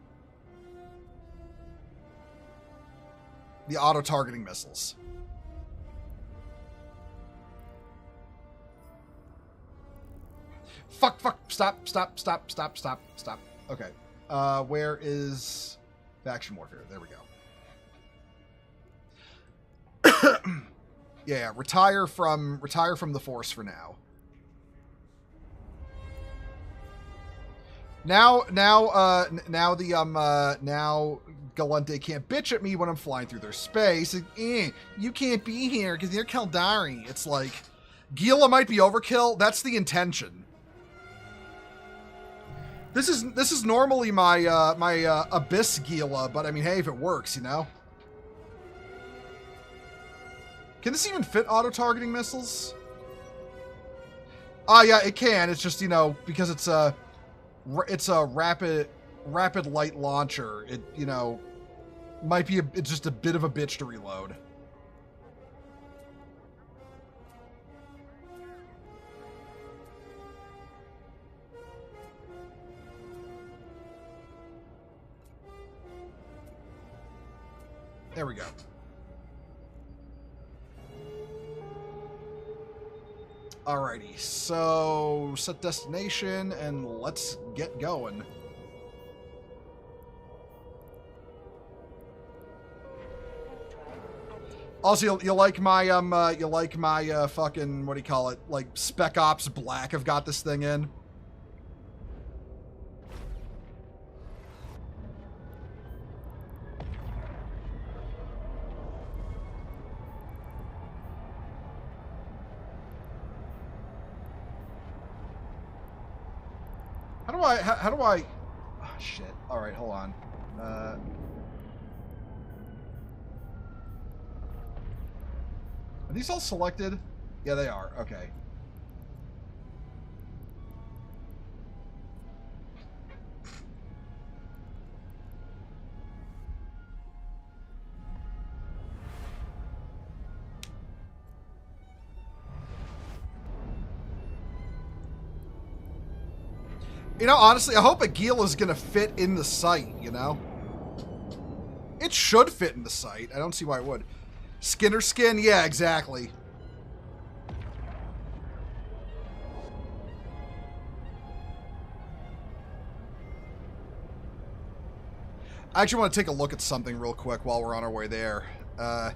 The auto-targeting missiles. Fuck. Stop. Okay. Where is faction warfare? There we go. Yeah, retire from the force for now. Now Galente can't bitch at me when I'm flying through their space. You can't be here because you're Kaldari. It's like, Gila might be overkill. That's the intention. This is normally my my Abyss Gila, but I mean, hey, if it works, you know. Can this even fit auto-targeting missiles? Yeah, it can. It's just, you know, because it's a rapid light launcher. It, you know, might be it's just a bit of a bitch to reload. There we go. Alrighty, so set destination and let's get going. Also, you like my fucking, what do you call it? Like Spec Ops Black I've got this thing in. How do I... Oh, shit. Alright, hold on. Are these all selected? Yeah, they are. Okay. You know, honestly, I hope Agil is going to fit in the site, you know? It should fit in the site. I don't see why it would. Skinner skin? Yeah, exactly. I actually want to take a look at something real quick while we're on our way there. I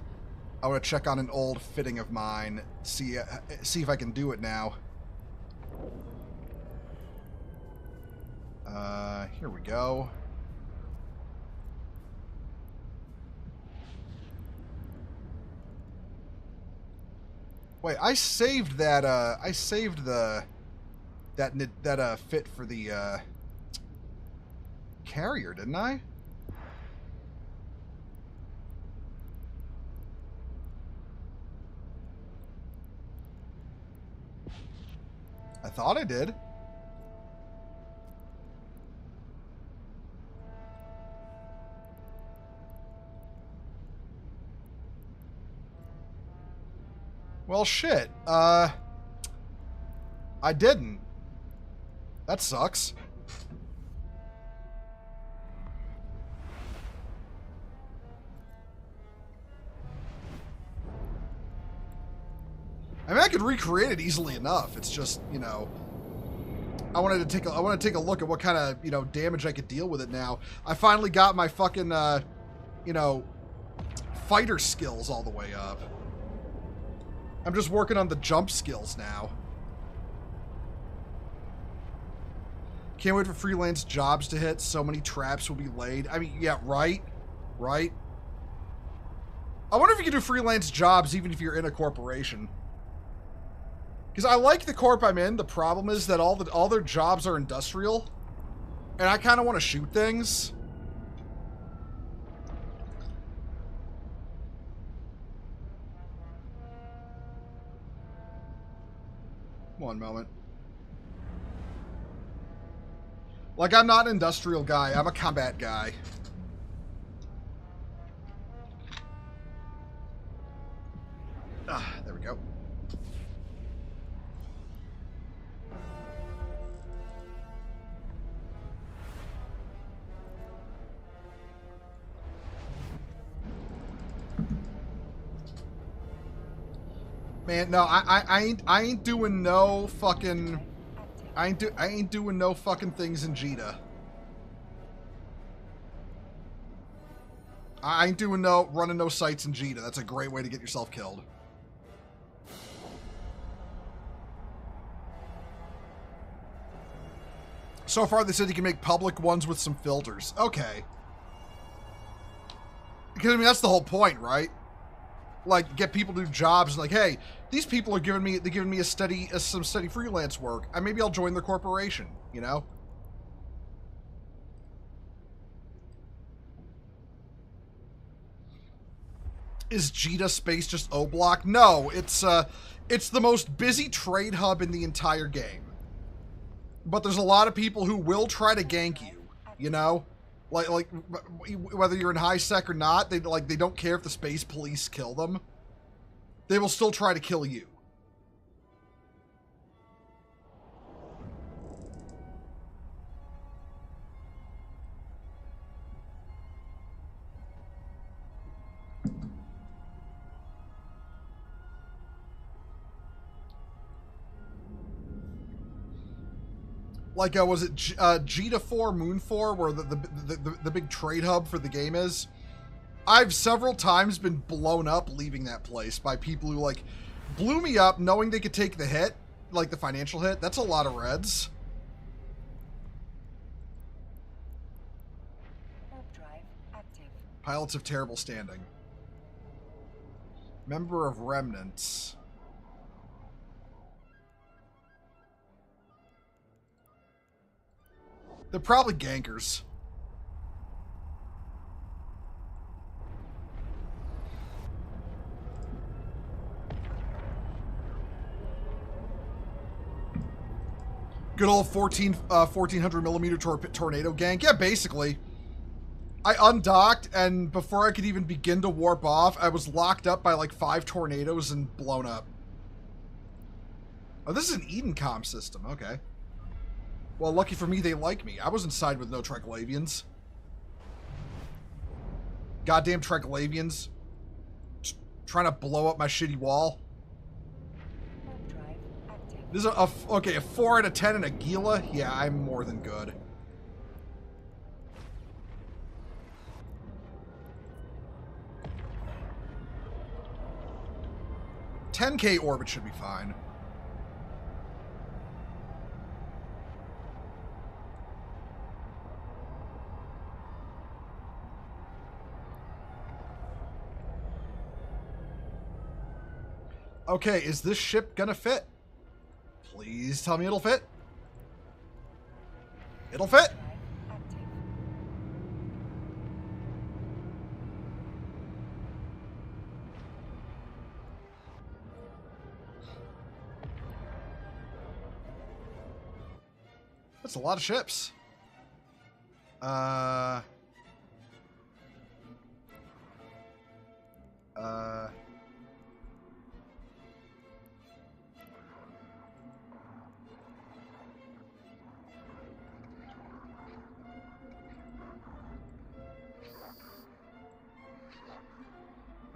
want to check on an old fitting of mine, see if I can do it now. Here we go. Wait, I saved that, I saved that fit for the, carrier, didn't I? I thought I did. Well, shit. I didn't. That sucks. I mean, I could recreate it easily enough. It's just, you know, I want to take a look at what kind of, you know, damage I could deal with it now. I finally got my fucking, you know, fighter skills all the way up. I'm just working on the jump skills now. Can't wait for freelance jobs to hit. So many traps will be laid. I mean, yeah, right? Right? I wonder if you can do freelance jobs even if you're in a corporation. Because I like the corp I'm in. The problem is that all their jobs are industrial. And I kind of want to shoot things. 1 moment. Like, I'm not an industrial guy. I'm a combat guy. Ah, there we go. Man, no, I ain't doing no fucking, I ain't doing no fucking things in Jita. I ain't doing running no sites in Jita. That's a great way to get yourself killed. So far, they said you can make public ones with some filters. Okay. Because, I mean, that's the whole point, right? Like, get people to do jobs and like, hey, these people are giving me some steady freelance work. Maybe I'll join their corporation, you know? Is Jita space just O-block? No, it's the most busy trade hub in the entire game. But there's a lot of people who will try to gank you, you know? Like whether you're in high sec or not, they don't care if the space police kill them. They will still try to kill you. Like, was it Jita 4, Moon 4, where the big trade hub for the game is? I've several times been blown up leaving that place by people who, like, blew me up knowing they could take the hit, like the financial hit. That's a lot of reds. Warp drive active. Pilots of terrible standing. Member of Remnants. They're probably gankers. Good old 1400 millimeter tornado gank. Yeah, basically. I undocked, and before I could even begin to warp off, I was locked up by like 5 tornadoes and blown up. Oh, this is an Edencom system. Okay. Well, lucky for me, they like me. I was inside with no Treclavians. Goddamn Treclavians. Trying to blow up my shitty wall. Drive active. This is okay, a 4 out of 10 and a Gila? Yeah, I'm more than good. $10K orbit should be fine. Okay, is this ship gonna fit? Please tell me it'll fit. It'll fit. Drive active. That's a lot of ships.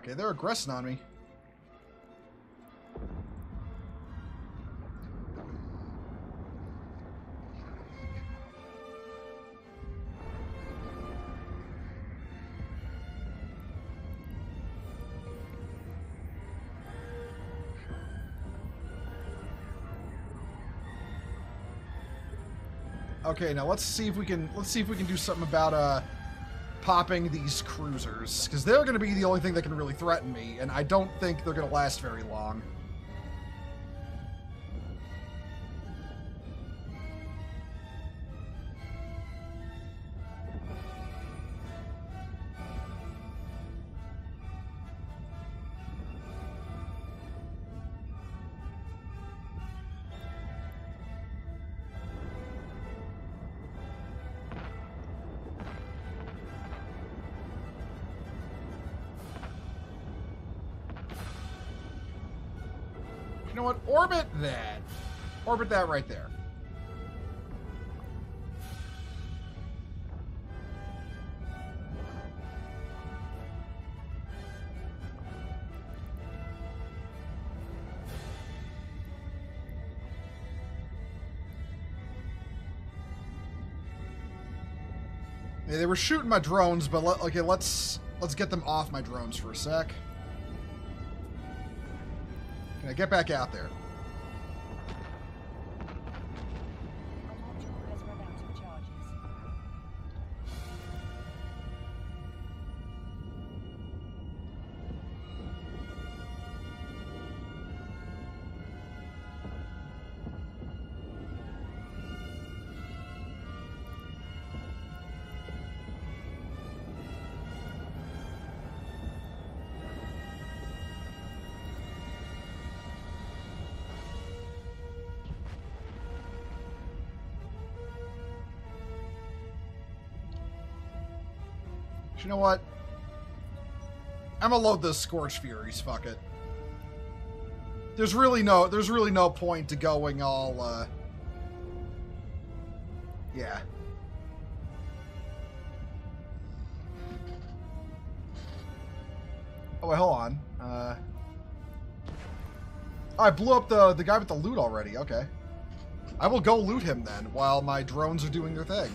Okay, they're aggressing on me. Okay, now let's see if we can do something about popping these cruisers, because they're going to be the only thing that can really threaten me, and I don't think they're going to last very long. You know what? Orbit that. Orbit that right there. Yeah, they were shooting my drones, but okay, let's get them off my drones for a sec. Can I get back out there? Our module has run out of charges. You know what? I'm gonna load those Scorch Furies. Fuck it. There's really no point to going all. Yeah. Oh wait, hold on. Oh, I blew up the guy with the loot already. Okay. I will go loot him then while my drones are doing their thing.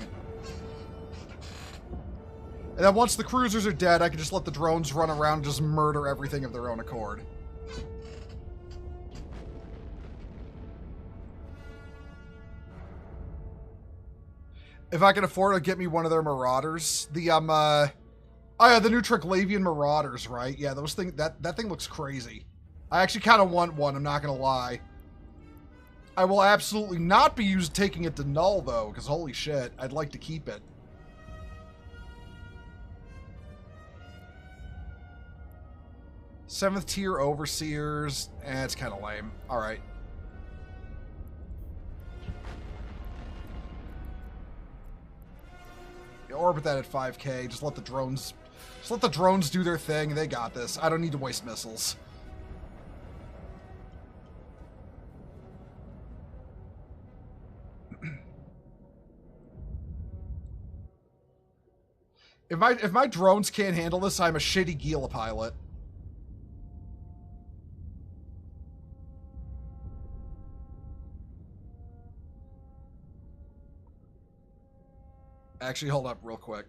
And then once the cruisers are dead, I can just let the drones run around and just murder everything of their own accord. If I can afford to get me one of their Marauders. The, oh yeah, the new Treclavian Marauders, right? Yeah, those things, that thing looks crazy. I actually kind of want one, I'm not gonna lie. I will absolutely not be taking it to null, though, because holy shit, I'd like to keep it. Seventh tier Overseers. It's kind of lame. Alright. Orbit that at 5K. Just let the drones do their thing. They got this. I don't need to waste missiles. If my drones can't handle this, I'm a shitty Gila pilot. Actually, hold up real quick.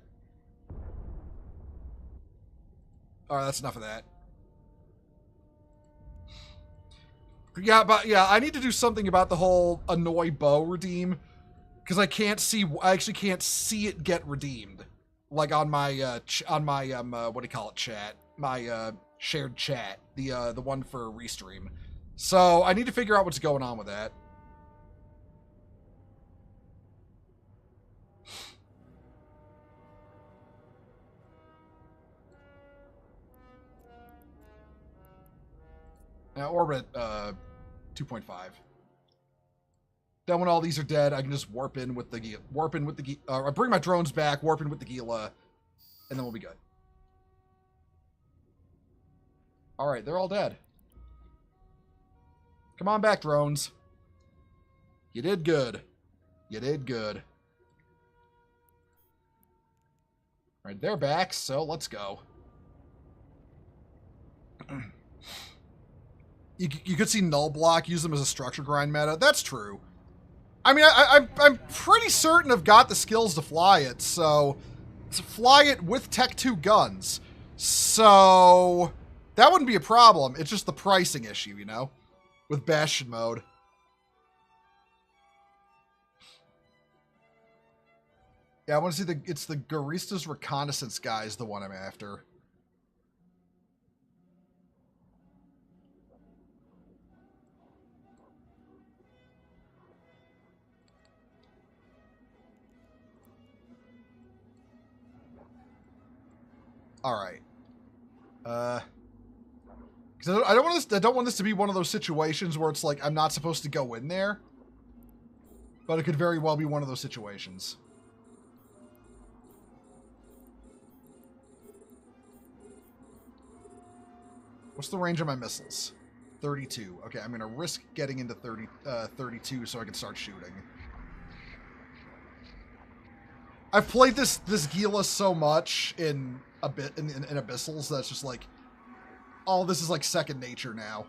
Alright, that's enough of that. Yeah, but yeah, I need to do something about the whole annoy bow redeem. Because I actually can't see it get redeemed. Like on my, what do you call it, chat? My, shared chat. The one for Restream. So, I need to figure out what's going on with that. Now, orbit, 2.5. Then when all these are dead, I can just warp in with the I bring my drones back, warp in with the Gila, and then we'll be good. Alright, they're all dead. Come on back, drones. You did good. You did good. Alright, they're back, so let's go. You could see Null Block, use them as a structure grind meta. That's true. I mean, I'm pretty certain I've got the skills to fly it, so fly it with Tech 2 guns. So that wouldn't be a problem. It's just the pricing issue, you know, with Bastion mode. Yeah, I want to see it's the Garista's Reconnaissance guy is the one I'm after. All right. Because I don't want this to be one of those situations where it's like I'm not supposed to go in there, but it could very well be one of those situations. What's the range of my missiles? 32. Okay, I'm gonna risk getting into 32 so I can start shooting. I've played this Gila so much in Abyssals that's just like all this is like second nature now.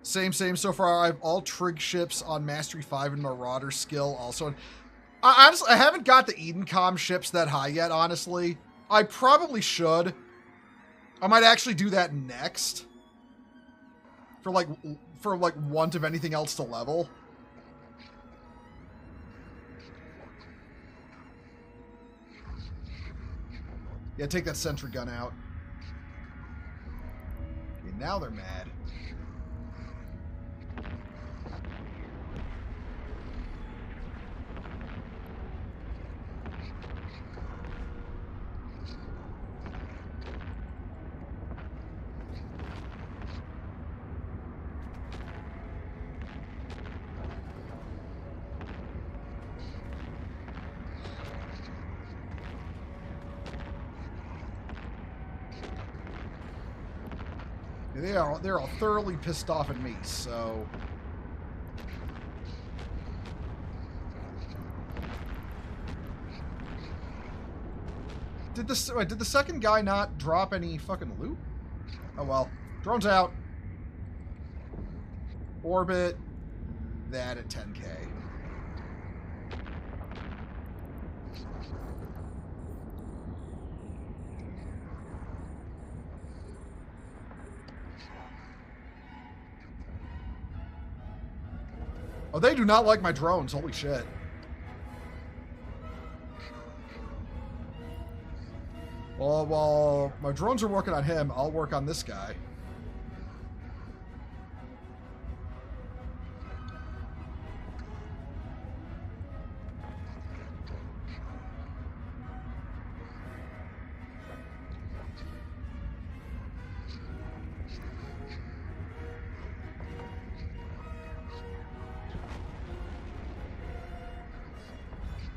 Same so far. I have all trig ships on Mastery 5 and Marauder skill also. I haven't got the Edencom ships that high yet, honestly. I probably should. I might actually do that next. For want of anything else to level. Yeah, take that sentry gun out. Okay, now they're mad. They're all thoroughly pissed off at me, so did the second guy not drop any fucking loot? Oh well. Drones out. Orbit that at 10K. Oh, they do not like my drones. Holy shit. Well, while my drones are working on him, I'll work on this guy.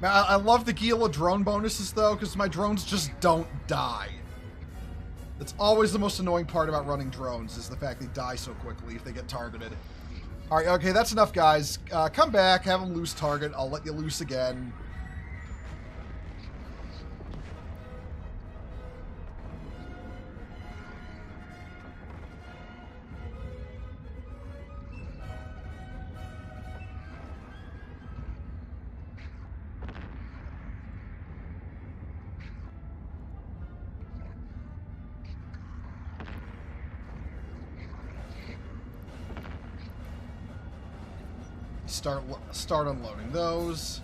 Man, I love the Gila drone bonuses, though, because my drones just don't die. That's always the most annoying part about running drones, is the fact they die so quickly if they get targeted. Alright, okay, that's enough, guys. Come back, have them lose target. I'll let you loose again. Start unloading those.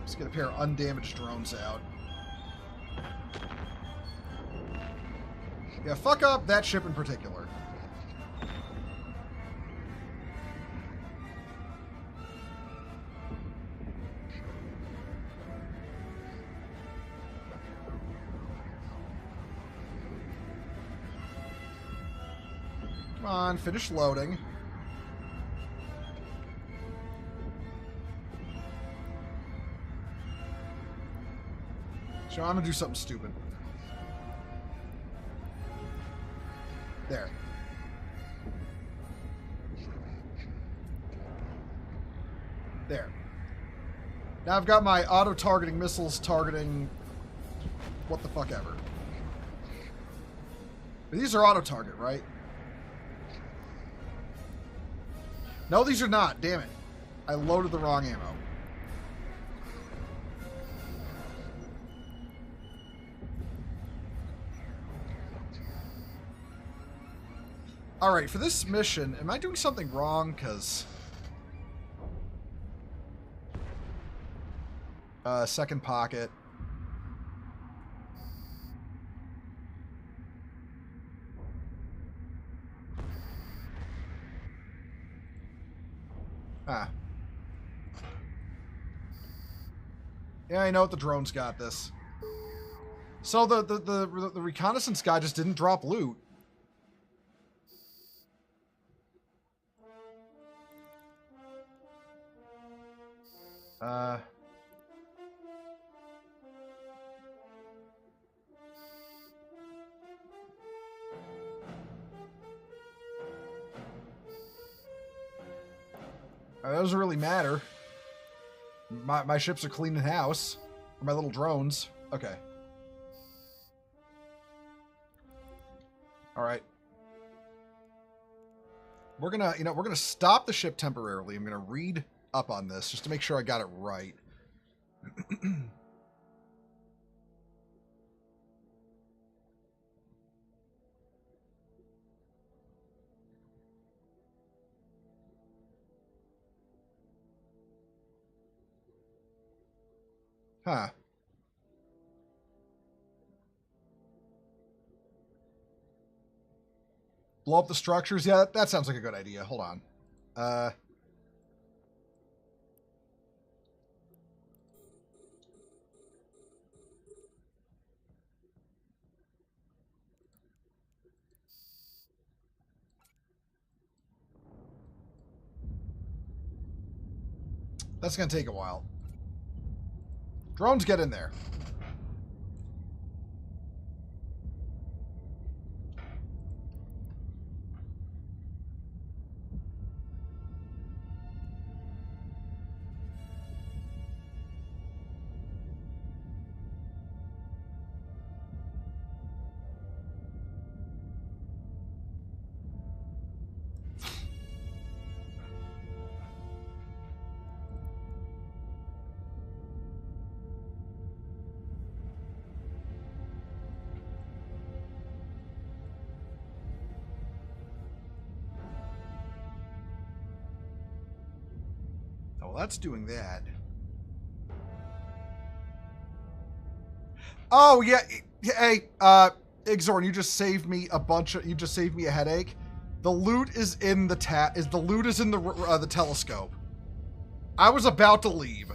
Let's get a pair of undamaged drones out. Yeah, fuck up that ship in particular. Come on, finish loading. So I'm gonna do something stupid. There. There. Now I've got my auto-targeting missiles targeting what the fuck ever. But these are auto-target, right? No, these are not. Damn it. I loaded the wrong ammo. Alright, for this mission, am I doing something wrong? Because... second pocket. Ah. Yeah, I know what the drones got this. So the reconnaissance guy just didn't drop loot. That doesn't really matter. My ships are cleaning house. Or my little drones. Okay. Alright. We're gonna stop the ship temporarily. I'm gonna read up on this just to make sure I got it right. Huh. Blow up the structures? Yeah, that sounds like a good idea. Hold on. That's going to take a while. Drones, get in there. That's doing that. Oh yeah, hey, Igzorn, you just saved me a headache. The loot is in the loot is in the telescope. I was about to leave.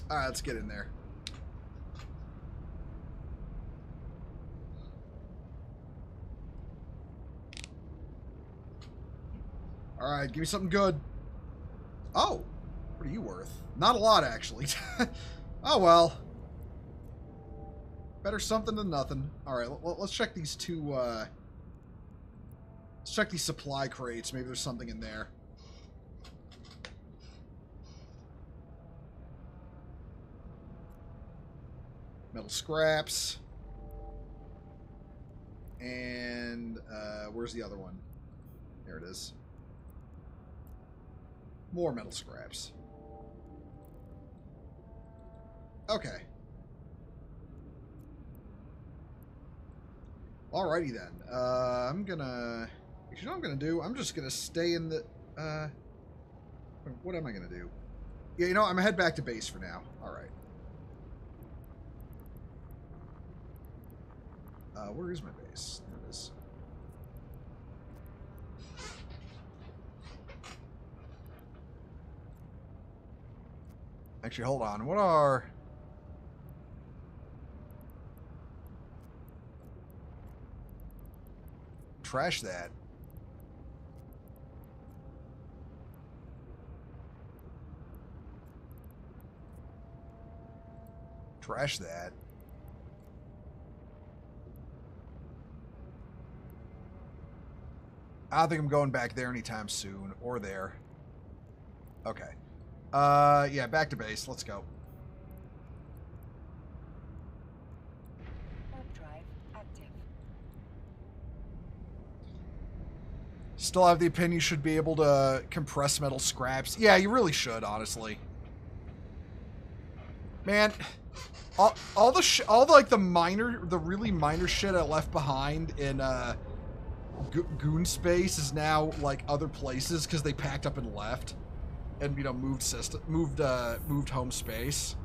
All right, let's get in there. All right, give me something good. Oh, what are you worth? Not a lot, actually. Oh, well. Better something than nothing. All right, let's check these two, let's check these supply crates. Maybe there's something in there. Metal scraps. And, where's the other one? There it is. More metal scraps. Okay. Alrighty then. I'm gonna... You know what I'm gonna do? I'm just gonna stay in the... What am I gonna do? Yeah, you know, I'm gonna head back to base for now. Alright. Where is my base? There it is. Actually, hold on. What are... Trash that. Trash that. I don't think I'm going back there anytime soon. Or there. Okay. Yeah, back to base. Let's go. Warp drive active. Still have the opinion you should be able to compress metal scraps. Yeah, you really should, honestly. Man, all the really minor shit I left behind in Goon Space is now like other places because they packed up and left, and you know moved home space.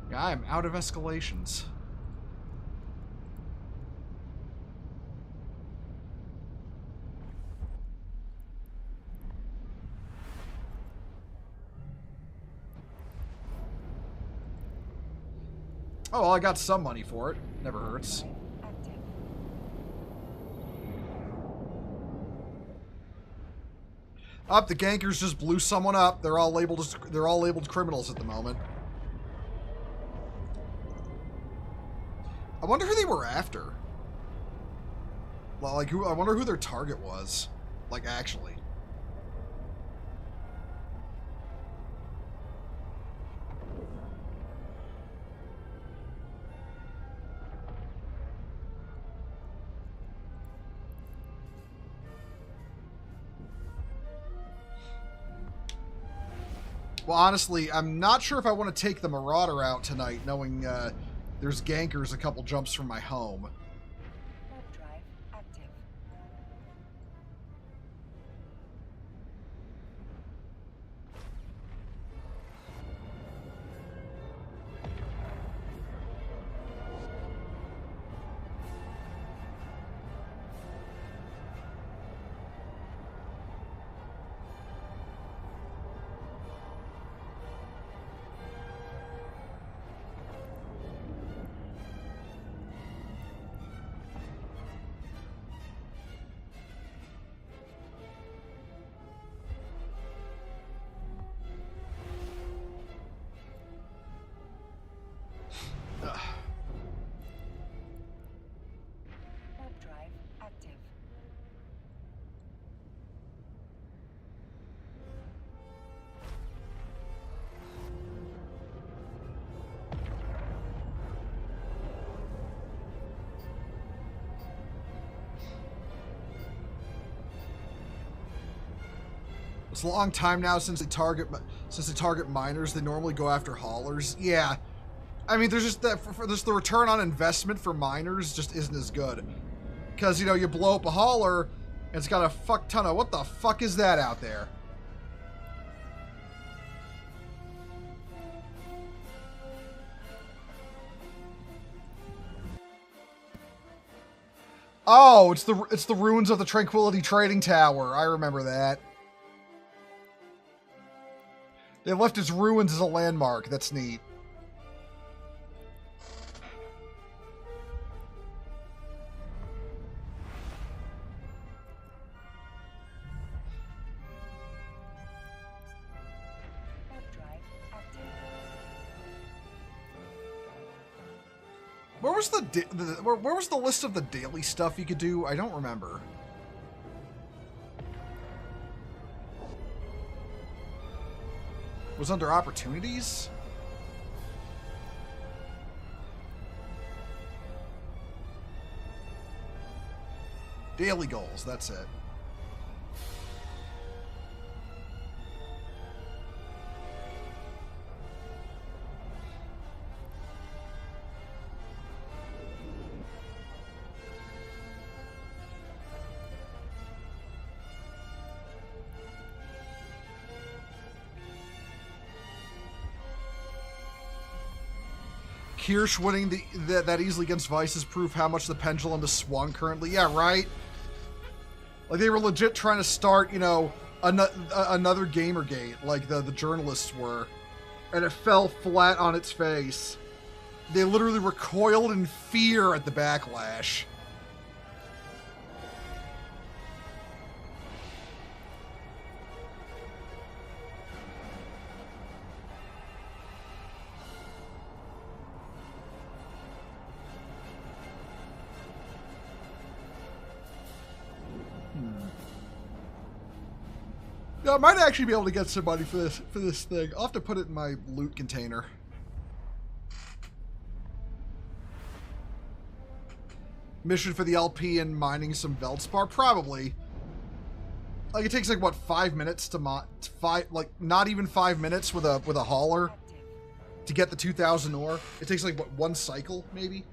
Yeah, I am out of escalations. Oh, well, I got some money for it. Never hurts. Active. Up, the gankers just blew someone up. They're all labeled criminals at the moment. I wonder who they were after. Well, like I wonder who their target was. Like actually. Well, honestly, I'm not sure if I want to take the Marauder out tonight, knowing there's gankers a couple jumps from my home. Warp drive active. Warp drive active. It's a long time now since they target miners. They normally go after haulers. Yeah, I mean, there's just that for the return on investment for miners just isn't as good, because you know you blow up a hauler, and it's got a fuck ton of what the fuck is that out there? Oh, it's the ruins of the Tranquility Trading Tower. I remember that. They left its ruins as a landmark. That's neat. Where was where was the list of the daily stuff you could do? I don't remember. Was under opportunities? Daily goals, that's it. Kirsch winning that easily against Vice is proof how much the pendulum has swung currently. Yeah, right? Like, they were legit trying to start, you know, another Gamergate, like the journalists were. And it fell flat on its face. They literally recoiled in fear at the backlash. I might actually be able to get somebody for this thing. I'll have to put it in my loot container. Mission for the LP and mining some Veldspar? Probably. Like, it takes like what, 5 minutes to like not even 5 minutes with a hauler to get the 2,000 ore. It takes like what, one cycle maybe.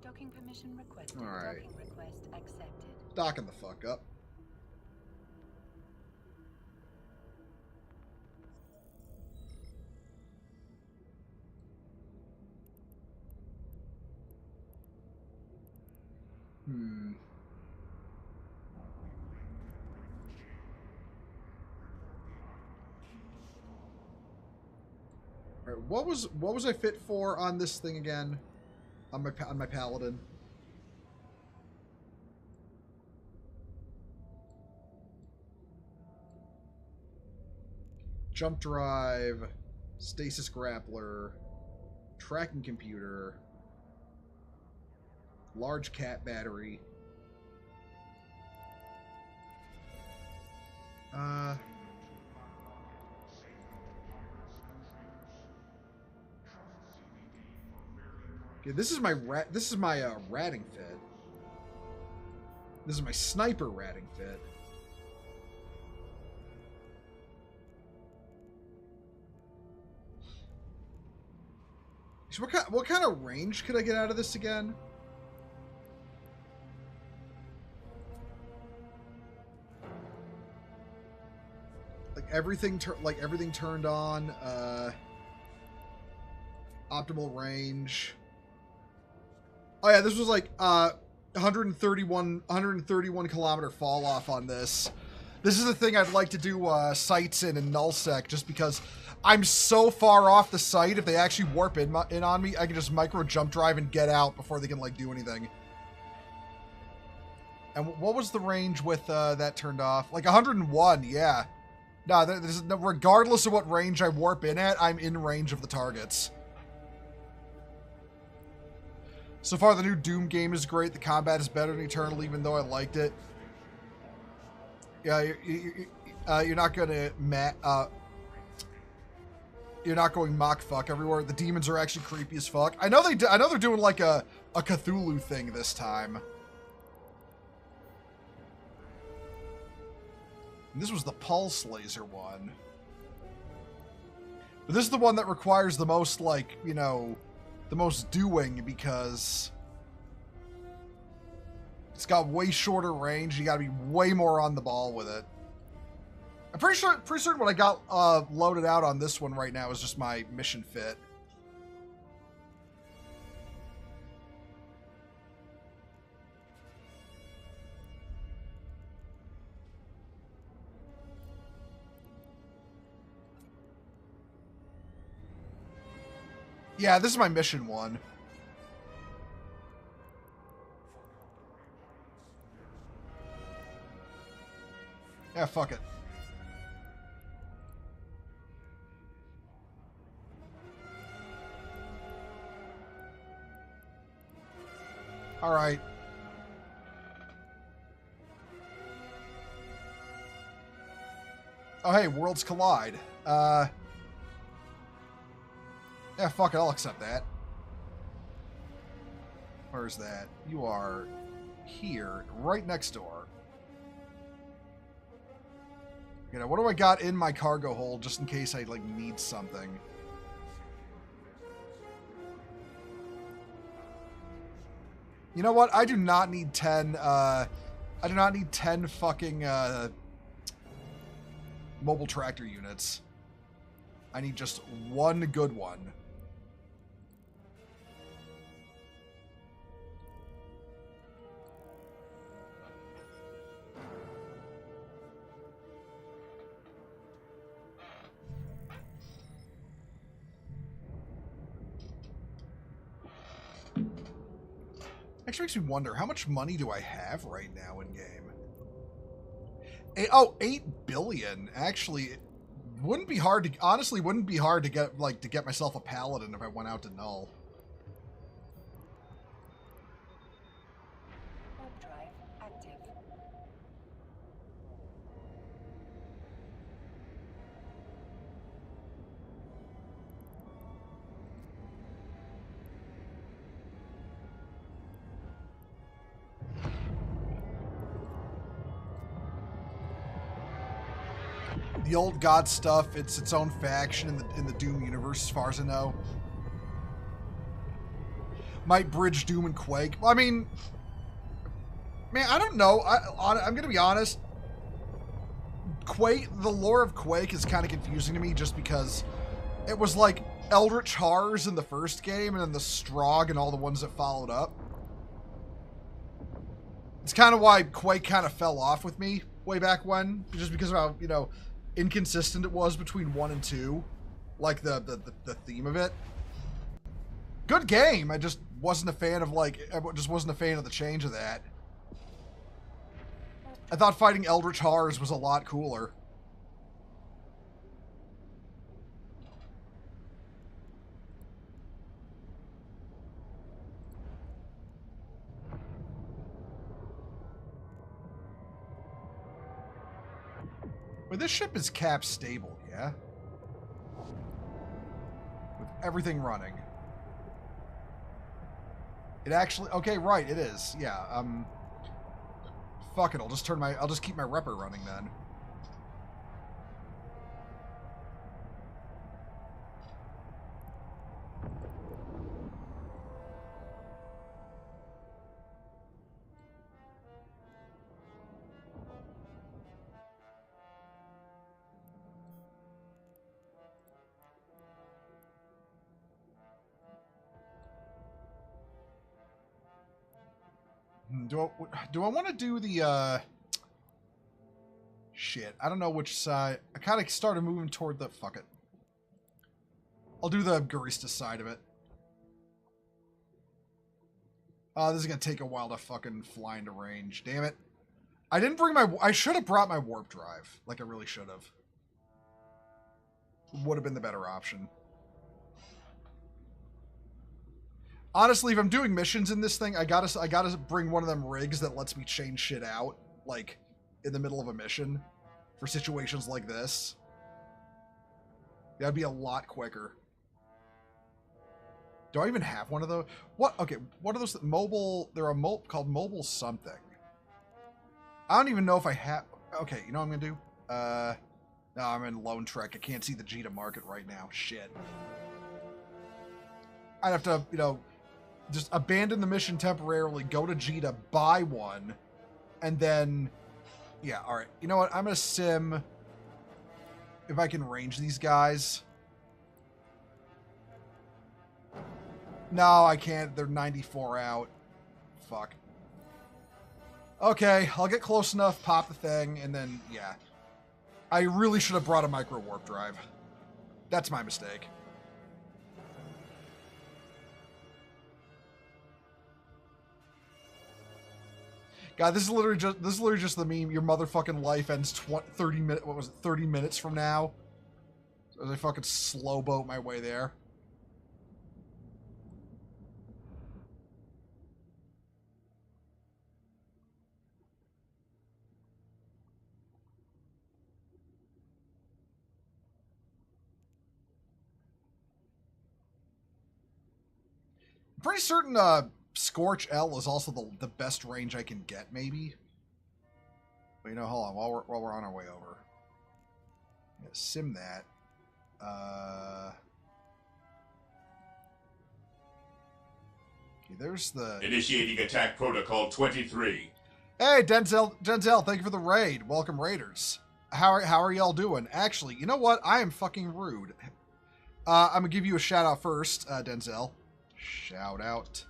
Docking permission requested. All right. Docking request accepted. Docking the fuck up. All right, what was I fit for on this thing again? On my paladin. Jump drive, stasis grappler, tracking computer, large cat battery. Okay, this is my ratting fit. This is my sniper ratting fit. So what kind of range could I get out of this again? Like everything turned on. Optimal range. Oh yeah, this was like 131 kilometer fall off on this. This is the thing I'd like to do sights in nullsec, just because I'm so far off the site. If they actually warp in on me, I can just micro jump drive and get out before they can like do anything. And what was the range with that turned off? Like 101, yeah. No, regardless of what range I warp in at, I'm in range of the targets. So far, the new Doom game is great. The combat is better than Eternal, even though I liked it. Yeah, you're not gonna you're not going mock fuck everywhere. The demons are actually creepy as fuck. I know they're doing like a Cthulhu thing this time. And this was the pulse laser one. But this is the one that requires the most, like, you know, the most doing because it's got way shorter range. You got to be way more on the ball with it. I'm pretty certain what I got loaded out on this one right now is just my mission fit. Yeah, this is my mission one. Yeah, fuck it. All right. Oh, hey, worlds collide. Yeah, fuck it, I'll accept that. Where's that? You are here, right next door. You know, what do I got in my cargo hold just in case I, like, need something? You know what? I do not need 10, I do not need 10 fucking, mobile tractor units. I need just one good one. Actually makes me wonder, how much money do I have right now in game? Oh, 8 billion. Actually, wouldn't be hard to, honestly, wouldn't be hard to get, like, to get myself a paladin if I went out to null. Warp drive active. The old god stuff, it's its own faction in the Doom universe, as far as I know. Might bridge Doom and Quake. I mean, man, I don't know. I'm gonna be honest. Quake, the lore of Quake is kind of confusing to me, just because it was like Eldritch Horrors in the first game, and then the Strogg and all the ones that followed up. It's kind of why Quake kind of fell off with me way back when, just because of how, you know, inconsistent it was between 1 and 2, like the theme of it. Good game. I just wasn't a fan of, like, I just wasn't a fan of the change of that. I thought fighting Eldritch Horrors was a lot cooler. But this ship is cap stable, yeah? With everything running. It actually, okay, right, it is. Yeah, fuck it, I'll just keep my repper running then. Do I want to do the, shit, I don't know which side. I kind of started moving toward the, fuck it. I'll do the Garista side of it. This is going to take a while to fucking fly into range. Damn it. I didn't bring I should have brought my warp drive. Like I really should have. Would have been the better option. Honestly, if I'm doing missions in this thing, I gotta bring one of them rigs that lets me change shit out, like, in the middle of a mission, for situations like this. That'd be a lot quicker. Do I even have one of those? What? Okay, what are those? Mobile, they're called mobile something. I don't even know if I have, okay, you know what I'm gonna do? No, I'm in Lone Trek. I can't see the Jita market right now. Shit. I'd have to, you know, just abandon the mission temporarily, go to Jita, buy one, and then... Yeah, alright. You know what? I'm gonna sim... If I can range these guys. No, I can't. They're 94 out. Fuck. Okay, I'll get close enough, pop the thing, and then, yeah. I really should have brought a micro warp drive. That's my mistake. God, this is literally just the meme. Your motherfucking life ends 30 minutes. What was it? 30 minutes from now. As I fucking slow boat my way there. I'm pretty certain Scorch L is also the best range I can get, maybe. But you know, hold on, while we're on our way over. Yeah, sim that. Okay, there's the... Initiating attack protocol 23. Hey, Denzel, thank you for the raid. Welcome, Raiders. How are y'all doing? Actually, you know what? I am fucking rude. I'm gonna give you a shout out first, Denzel. Shout out.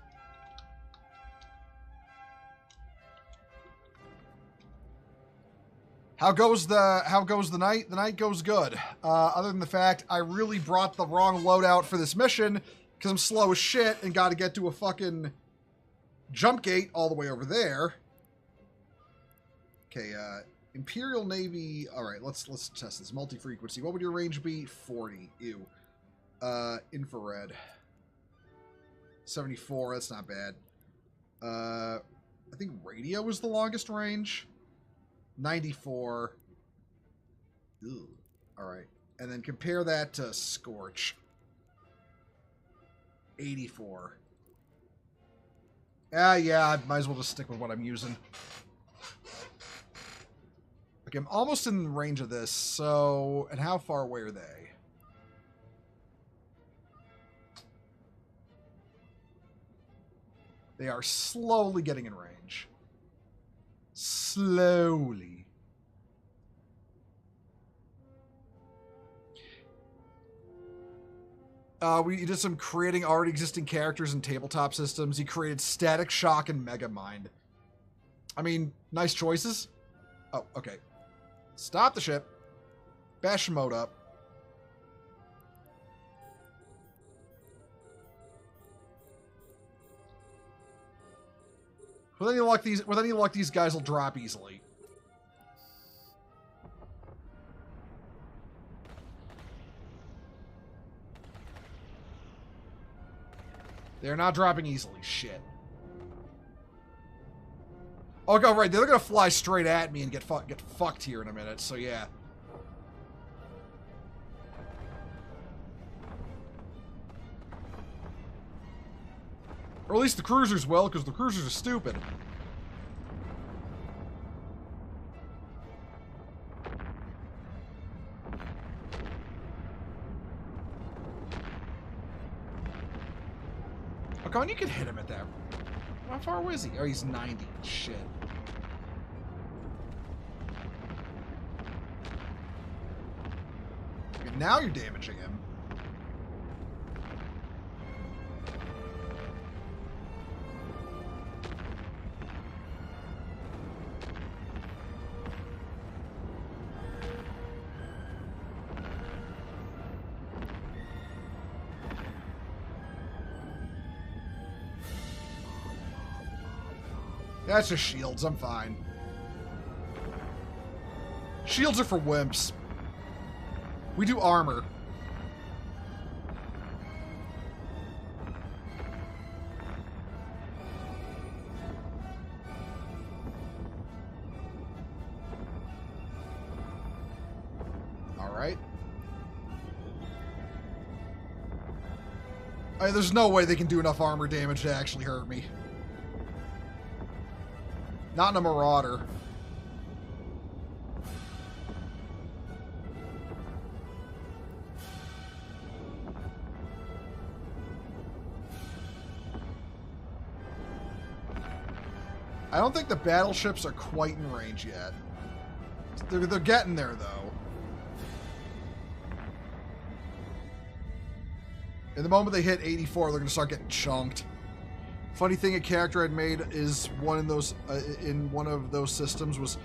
How goes the night? The night goes good. Other than the fact I really brought the wrong loadout for this mission because I'm slow as shit and got to get to a fucking jump gate all the way over there. Okay, Imperial Navy. All right, let's test this multi-frequency. What would your range be? 40. Ew. Infrared. 74. That's not bad. I think radio is the longest range. 94. Ooh. All right. And then compare that to Scorch. 84. Yeah, I might as well just stick with what I'm using. Okay, I'm almost in range of this, so... And how far away are they? They are slowly getting in range. Slowly. We did some creating already existing characters in tabletop systems. He created Static Shock and Megamind. I mean, nice choices. Oh, okay. Stop the ship. Bash mode up. With any luck, these guys will drop easily. They're not dropping easily. Shit. Oh, go right. They're gonna fly straight at me and get fucked here in a minute. So yeah. Or at least the cruisers will, because the cruisers are stupid. Oh, come on, you can hit him at that. How far away is he? Oh, he's 90. Shit. Okay, now you're damaging him. That's just shields. I'm fine. Shields are for wimps. We do armor. All right. There's no way they can do enough armor damage to actually hurt me. Not in a Marauder. I don't think the battleships are quite in range yet. They're getting there, though. And the moment they hit 84, they're going to start getting chunked. Funny thing, a character I'd made is one of those systems was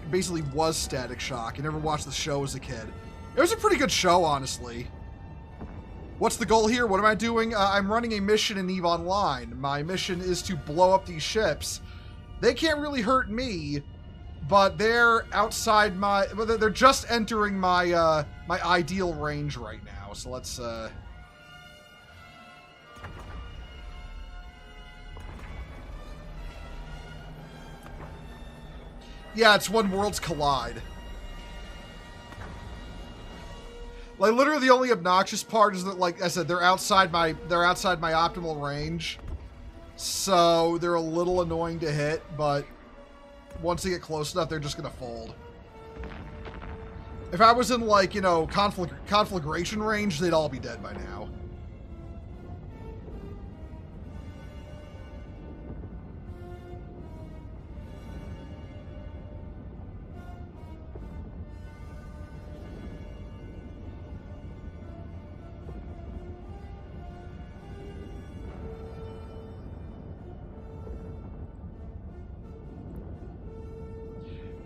basically was Static Shock. I never watched the show as a kid. It was a pretty good show, honestly. What's the goal here? What am I doing? I'm running a mission in EVE Online. My mission is to blow up these ships. They can't really hurt me, but they're outside my... They're just entering my my ideal range right now. So let's... Yeah, it's when worlds collide. Like, literally the only obnoxious part is that, like I said, they're outside my optimal range. So they're a little annoying to hit, but once they get close enough, they're just gonna fold. If I was in, like, you know, conflagration range, they'd all be dead by now.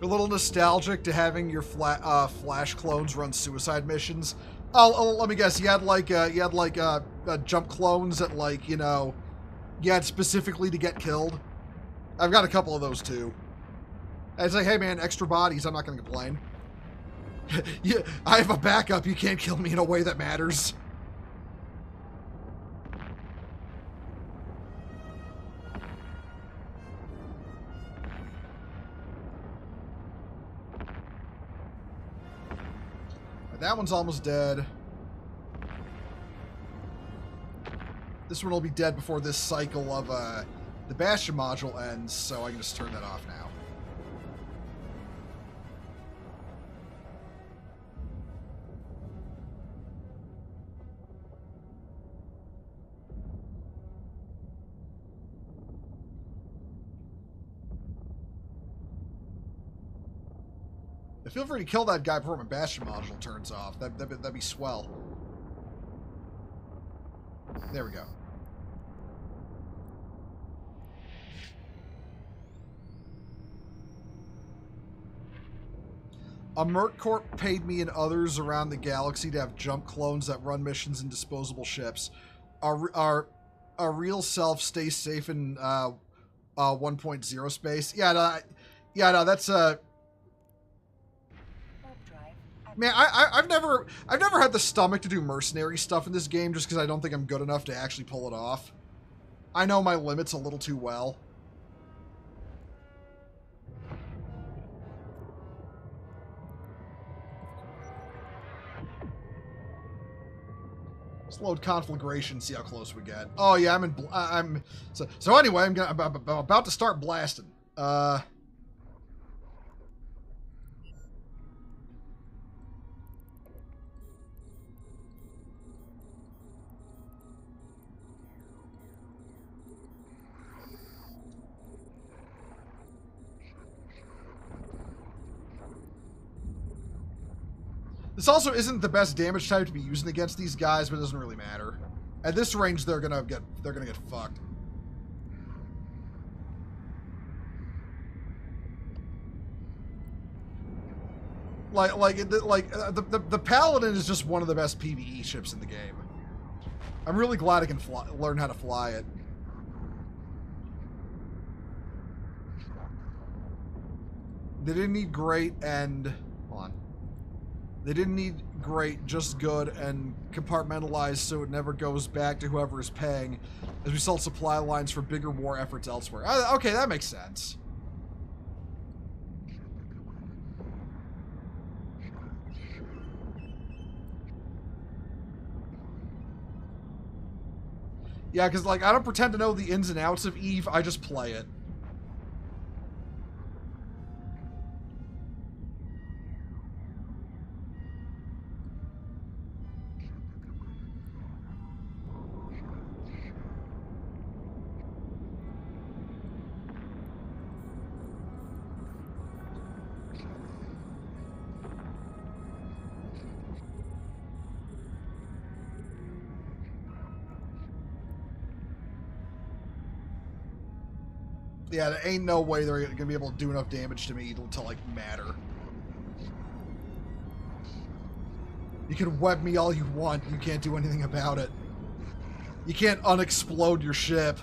A little nostalgic to having your Flash clones run suicide missions. Oh, let me guess. You had like jump clones that, like, you know, you had specifically to get killed. I've got a couple of those too. And it's like, hey man, extra bodies. I'm not gonna complain. Yeah, I have a backup. You can't kill me in a way that matters. That one's almost dead. This one will be dead before this cycle of the Bastion module ends, so I can just turn that off now. Feel free to kill that guy before my Bastion module turns off. That'd be swell. There we go. A Merc Corp paid me and others around the galaxy to have jump clones that run missions in disposable ships. Our real self stays safe in 1.0 space. Yeah, no, that's man, I've never had the stomach to do mercenary stuff in this game just because I don't think I'm good enough to actually pull it off. I know my limits a little too well. Let's load conflagration, see how close we get. Oh yeah, so anyway, I'm about to start blasting. This also isn't the best damage type to be using against these guys, but it doesn't really matter. At this range, they're gonna get fucked. The Paladin is just one of the best PvE ships in the game. I'm really glad I can learn how to fly it. They didn't need great and hold on. They didn't need great, just good, and compartmentalized so it never goes back to whoever is paying, as we sell supply lines for bigger war efforts elsewhere. Okay, that makes sense. Yeah, because, like, I don't pretend to know the ins and outs of EVE, I just play it. Yeah, there ain't no way they're gonna be able to do enough damage to me to like matter. You can web me all you want. You can't do anything about it. You can't unexplode your ship.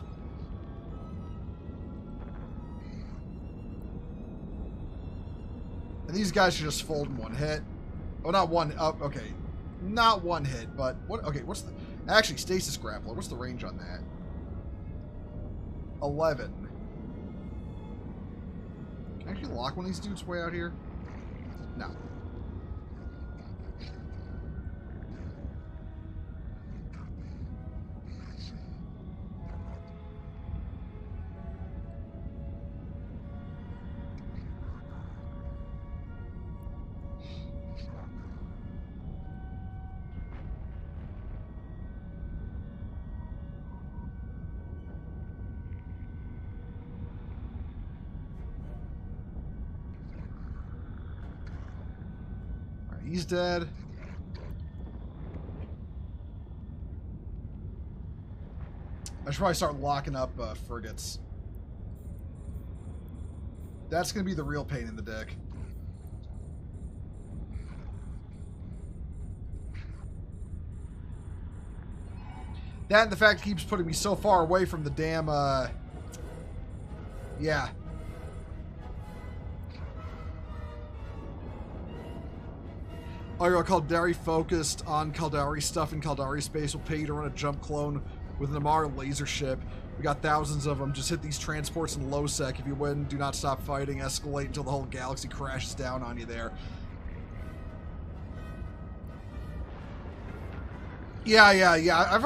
And these guys should just fold in one hit. Oh, not one. Oh, okay. Not one hit, but what? Okay, what's the... Actually, stasis grappler. What's the range on that? 11. Can I actually lock one of these dudes way out here? No. He's dead. I should probably start locking up frigates. That's going to be the real pain in the dick. That and the fact it keeps putting me so far away from the damn, yeah. Oh, you're Caldari focused on Caldari stuff in Caldari space. Will pay you to run a jump clone with an Amar laser ship. We got thousands of them. Just hit these transports in low sec. If you win, do not stop fighting. Escalate until the whole galaxy crashes down on you there. Yeah. I've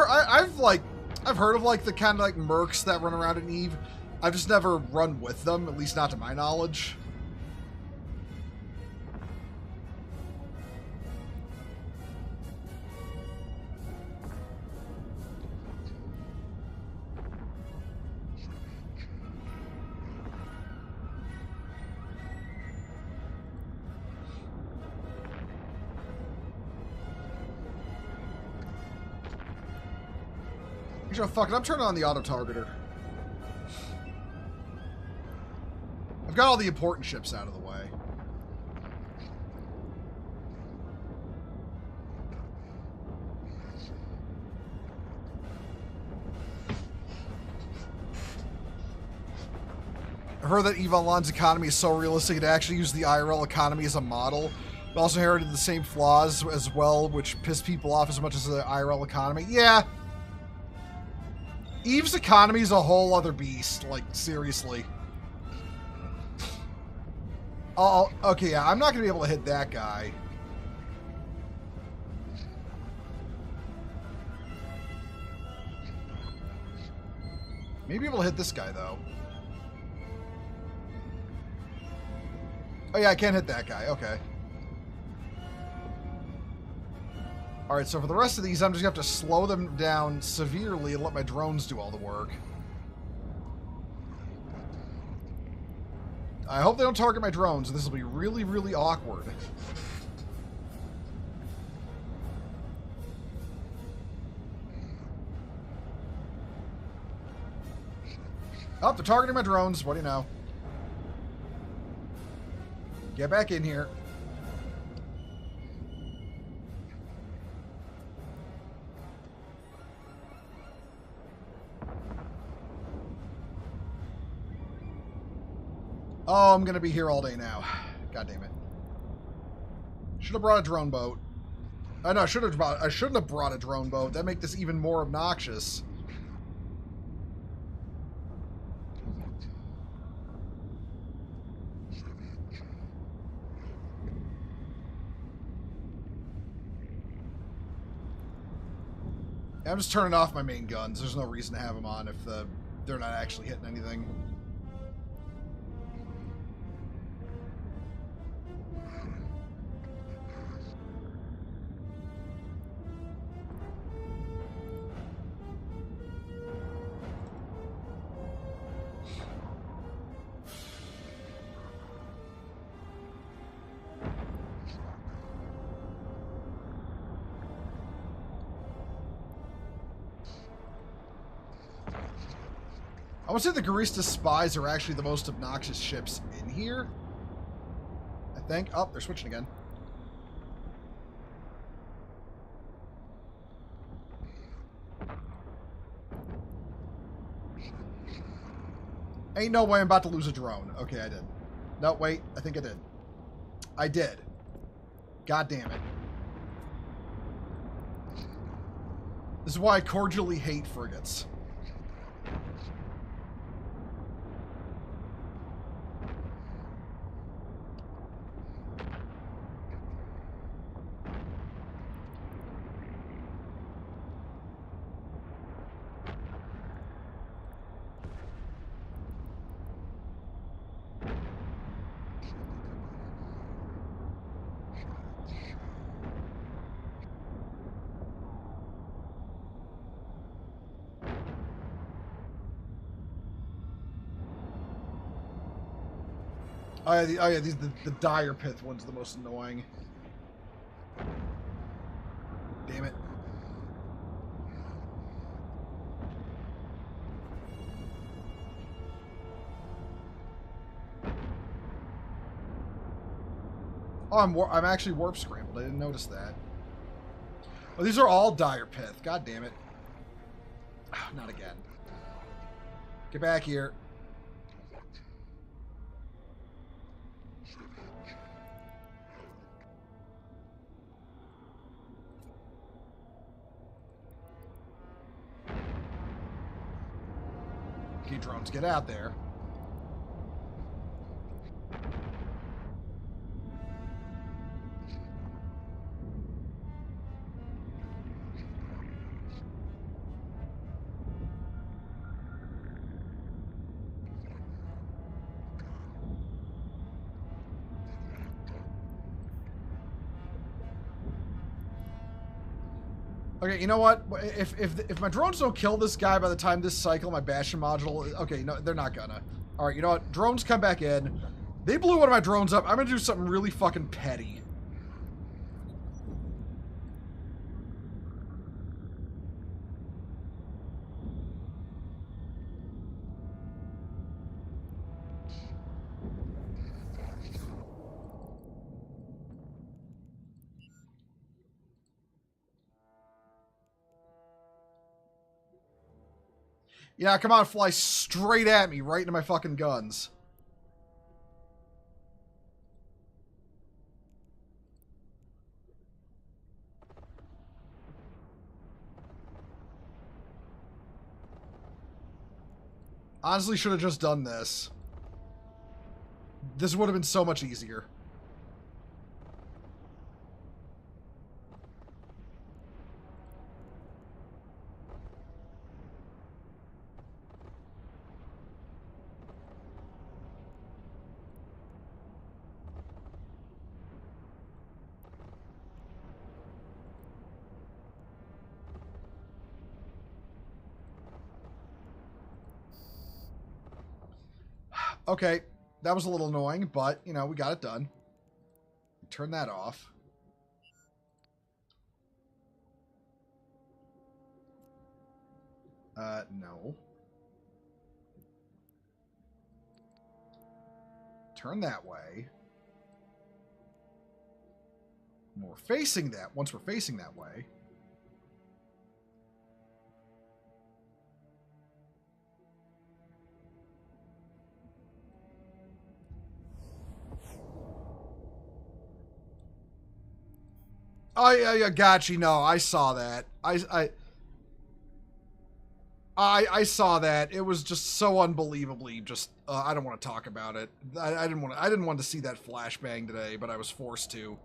heard of like the kind of like mercs that run around in Eve. I've just never run with them, at least not to my knowledge. You know, fuck it, I'm turning on the auto-targeter. I've got all the important ships out of the way. I've heard that Eve Online's economy is so realistic it actually used the IRL economy as a model, but also inherited the same flaws as well, which piss people off as much as the IRL economy. Yeah. Eve's economy is a whole other beast, like, seriously. Oh, okay, yeah, I'm not going to be able to hit that guy. Maybe able to hit this guy, though. Oh, yeah, I can't hit that guy. Okay. Alright, so for the rest of these, I'm just going to have to slow them down severely and let my drones do all the work. I hope they don't target my drones. This will be really, really awkward. Oh, they're targeting my drones. What do you know? Get back in here. Oh, I'm gonna be here all day now. God damn it. Should have brought a drone boat. No, I shouldn't have brought a drone boat. That'd make this even more obnoxious. I'm just turning off my main guns. There's no reason to have them on if they're not actually hitting anything. I would say the Garista spies are actually the most obnoxious ships in here. I think. Oh, they're switching again. Ain't no way I'm about to lose a drone. Okay, I did. No, wait. I think I did. I did. God damn it. This is why I cordially hate frigates. Oh yeah, these the dire pith one's the most annoying. Damn it. Oh, I'm actually warp scrambled. I didn't notice that. Oh, these are all dire pith. God damn it. Oh, not again. Get back here. Okay, drones, get out there. Okay, you know what? If my drones don't kill this guy by the time this cycle, my Bastion module... Okay, no, they're not gonna. Alright, you know what? Drones come back in. They blew one of my drones up. I'm gonna do something really fucking petty. Yeah, come on, fly straight at me, right into my fucking guns. Honestly, should have just done this. This would have been so much easier. Okay, that was a little annoying, but, you know, we got it done. Turn that off. No. Turn that way. When we're facing that, once we're facing that way. Oh, yeah, gotcha. No, I saw that. I saw that. It was just so unbelievably just. I don't want to talk about it. I didn't want to. I didn't want to see that flashbang today, but I was forced to.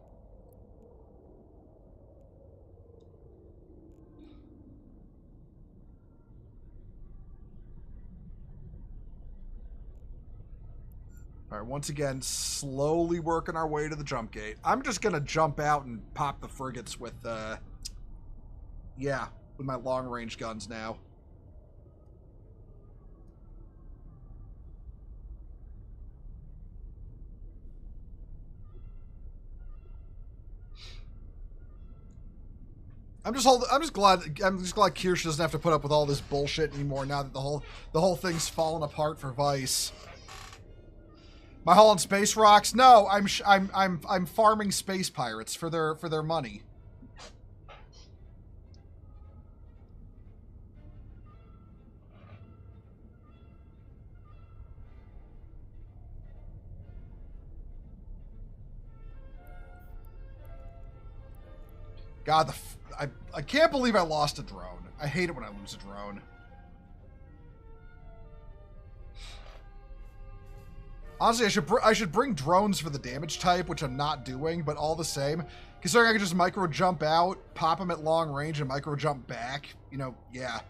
All right, once again, slowly working our way to the jump gate. I'm just gonna jump out and pop the frigates with, yeah, with my long range guns now. I'm just glad Kirsch doesn't have to put up with all this bullshit anymore now that the whole thing's fallen apart for Vice. My haul on space rocks? No, I'm farming space pirates for their money. God, I can't believe I lost a drone. I hate it when I lose a drone. Honestly, I should bring drones for the damage type, which I'm not doing, but all the same, considering I can just micro jump out, pop them at long range, and micro jump back, you know, yeah.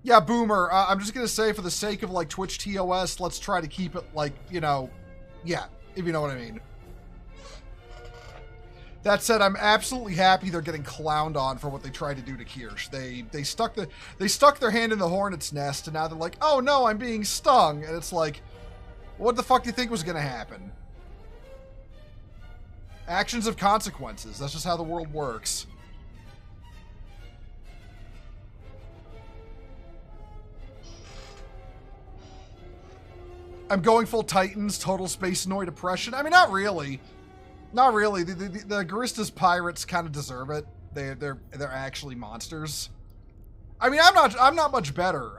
Yeah, Boomer, I'm just going to say for the sake of, like, Twitch TOS, let's try to keep it, like, you know, yeah, if you know what I mean. That said, I'm absolutely happy they're getting clowned on for what they tried to do to Kirsch. They stuck their hand in the hornet's nest, and now they're like, oh no, I'm being stung. And it's like, what the fuck do you think was going to happen? Actions have consequences. That's just how the world works. I'm going full Titans, total space noid oppression. I mean, not really. Not really. The Garistas pirates kind of deserve it. They're actually monsters. I mean, I'm not much better.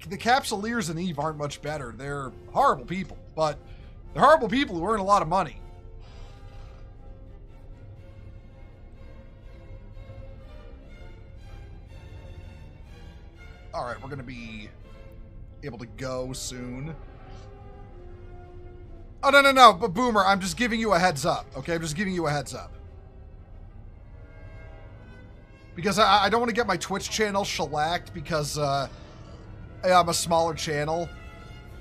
The Capsuleers and Eve aren't much better. They're horrible people, but they're horrible people who earn a lot of money. All right, we're gonna be able to go soon. Oh, no, but Boomer, I'm just giving you a heads up, okay? I'm just giving you a heads up. Because I don't want to get my Twitch channel shellacked because I'm a smaller channel.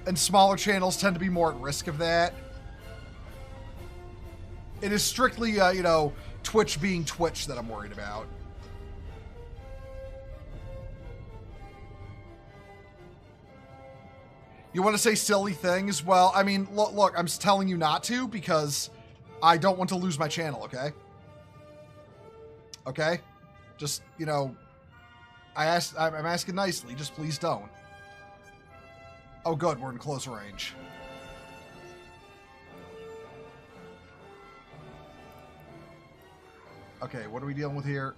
And smaller channels tend to be more at risk of that. It is strictly, you know, Twitch being Twitch that I'm worried about. You want to say silly things? Well, I mean, look, I'm just telling you not to because I don't want to lose my channel, okay? Okay? Just, you know, I'm asking nicely. Just please don't. Oh, good. We're in close range. Okay, what are we dealing with here?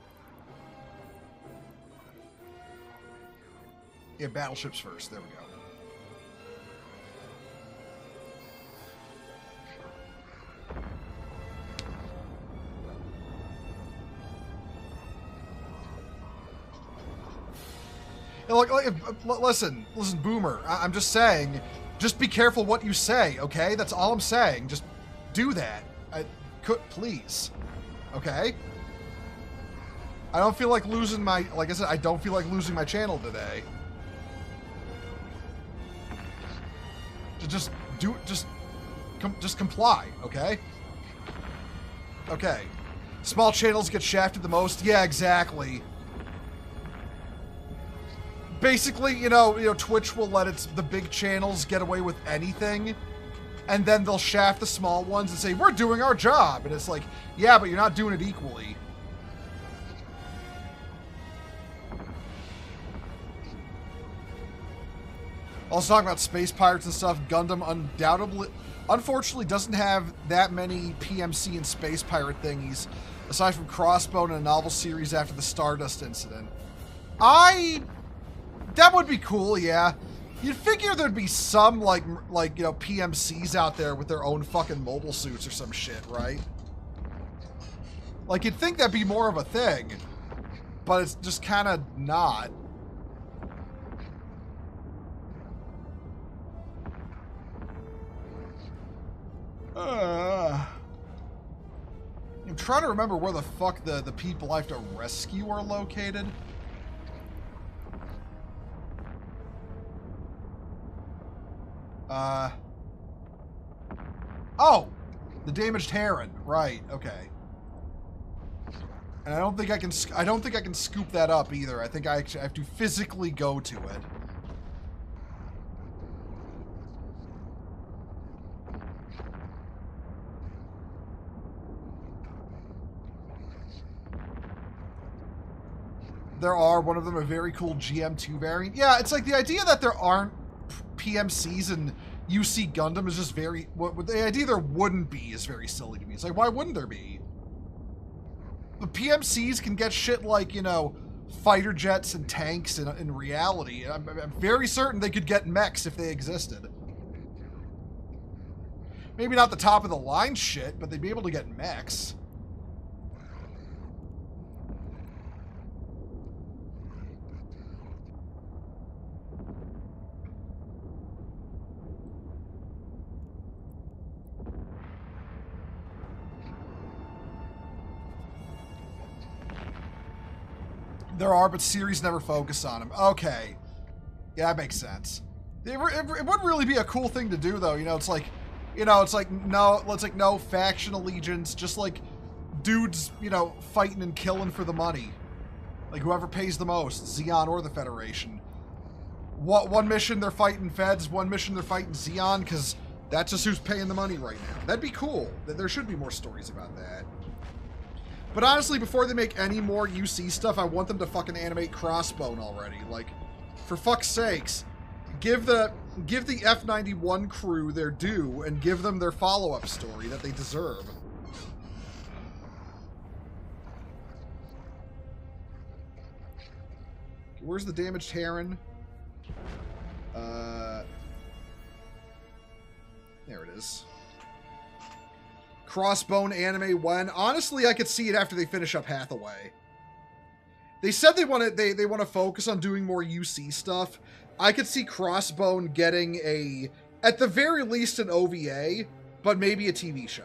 Yeah, battleships first. There we go. Listen, Boomer. I'm just saying, just be careful what you say, okay? That's all I'm saying. Just do that. Please. Okay? I don't feel like losing my, like I said, I don't feel like losing my channel today. Just comply, okay? Okay. Small channels get shafted the most. Yeah, exactly. Basically, you know, Twitch will let the big channels get away with anything, and then they'll shaft the small ones and say, we're doing our job. And it's like, yeah, but you're not doing it equally. Also talking about space pirates and stuff, Gundam unfortunately doesn't have that many PMC and space pirate thingies, aside from Crossbone and a novel series after the Stardust incident. That would be cool, yeah. You'd figure there'd be some, like, you know, PMCs out there with their own fucking mobile suits or some shit, right? Like, you'd think that'd be more of a thing, but it's just kind of not. I'm trying to remember where the fuck the people I have to rescue are located. Oh! The damaged heron. Right, okay. And I don't think I can scoop that up either. I think I actually have to physically go to it. There are, one of them a very cool GM2 variant. Yeah, it's like the idea that there aren't PMCs in UC Gundam is just very... the idea there wouldn't be is very silly to me. It's like, why wouldn't there be? The PMCs can get shit like, you know, fighter jets and tanks in reality. I'm very certain they could get mechs if they existed. Maybe not the top of the line shit, but they'd be able to get mechs. There are, but series never focus on them. Okay. Yeah, that makes sense. It would really be a cool thing to do, though. You know, it's like no faction allegiance, just like dudes, you know, fighting and killing for the money. Like whoever pays the most, Xeon or the Federation. One mission they're fighting Feds, one mission they're fighting Xeon, because that's just who's paying the money right now. That'd be cool. There should be more stories about that. But honestly, before they make any more UC stuff, I want them to fucking animate Crossbone already. Like, for fuck's sakes, give the F-91 crew their due and give them their follow-up story that they deserve. Where's the damaged Heron? There it is. Crossbone anime when? Honestly, I could see it after they finish up Hathaway. They said they want to focus on doing more UC stuff. I could see Crossbone getting at the very least an OVA, but maybe a TV show.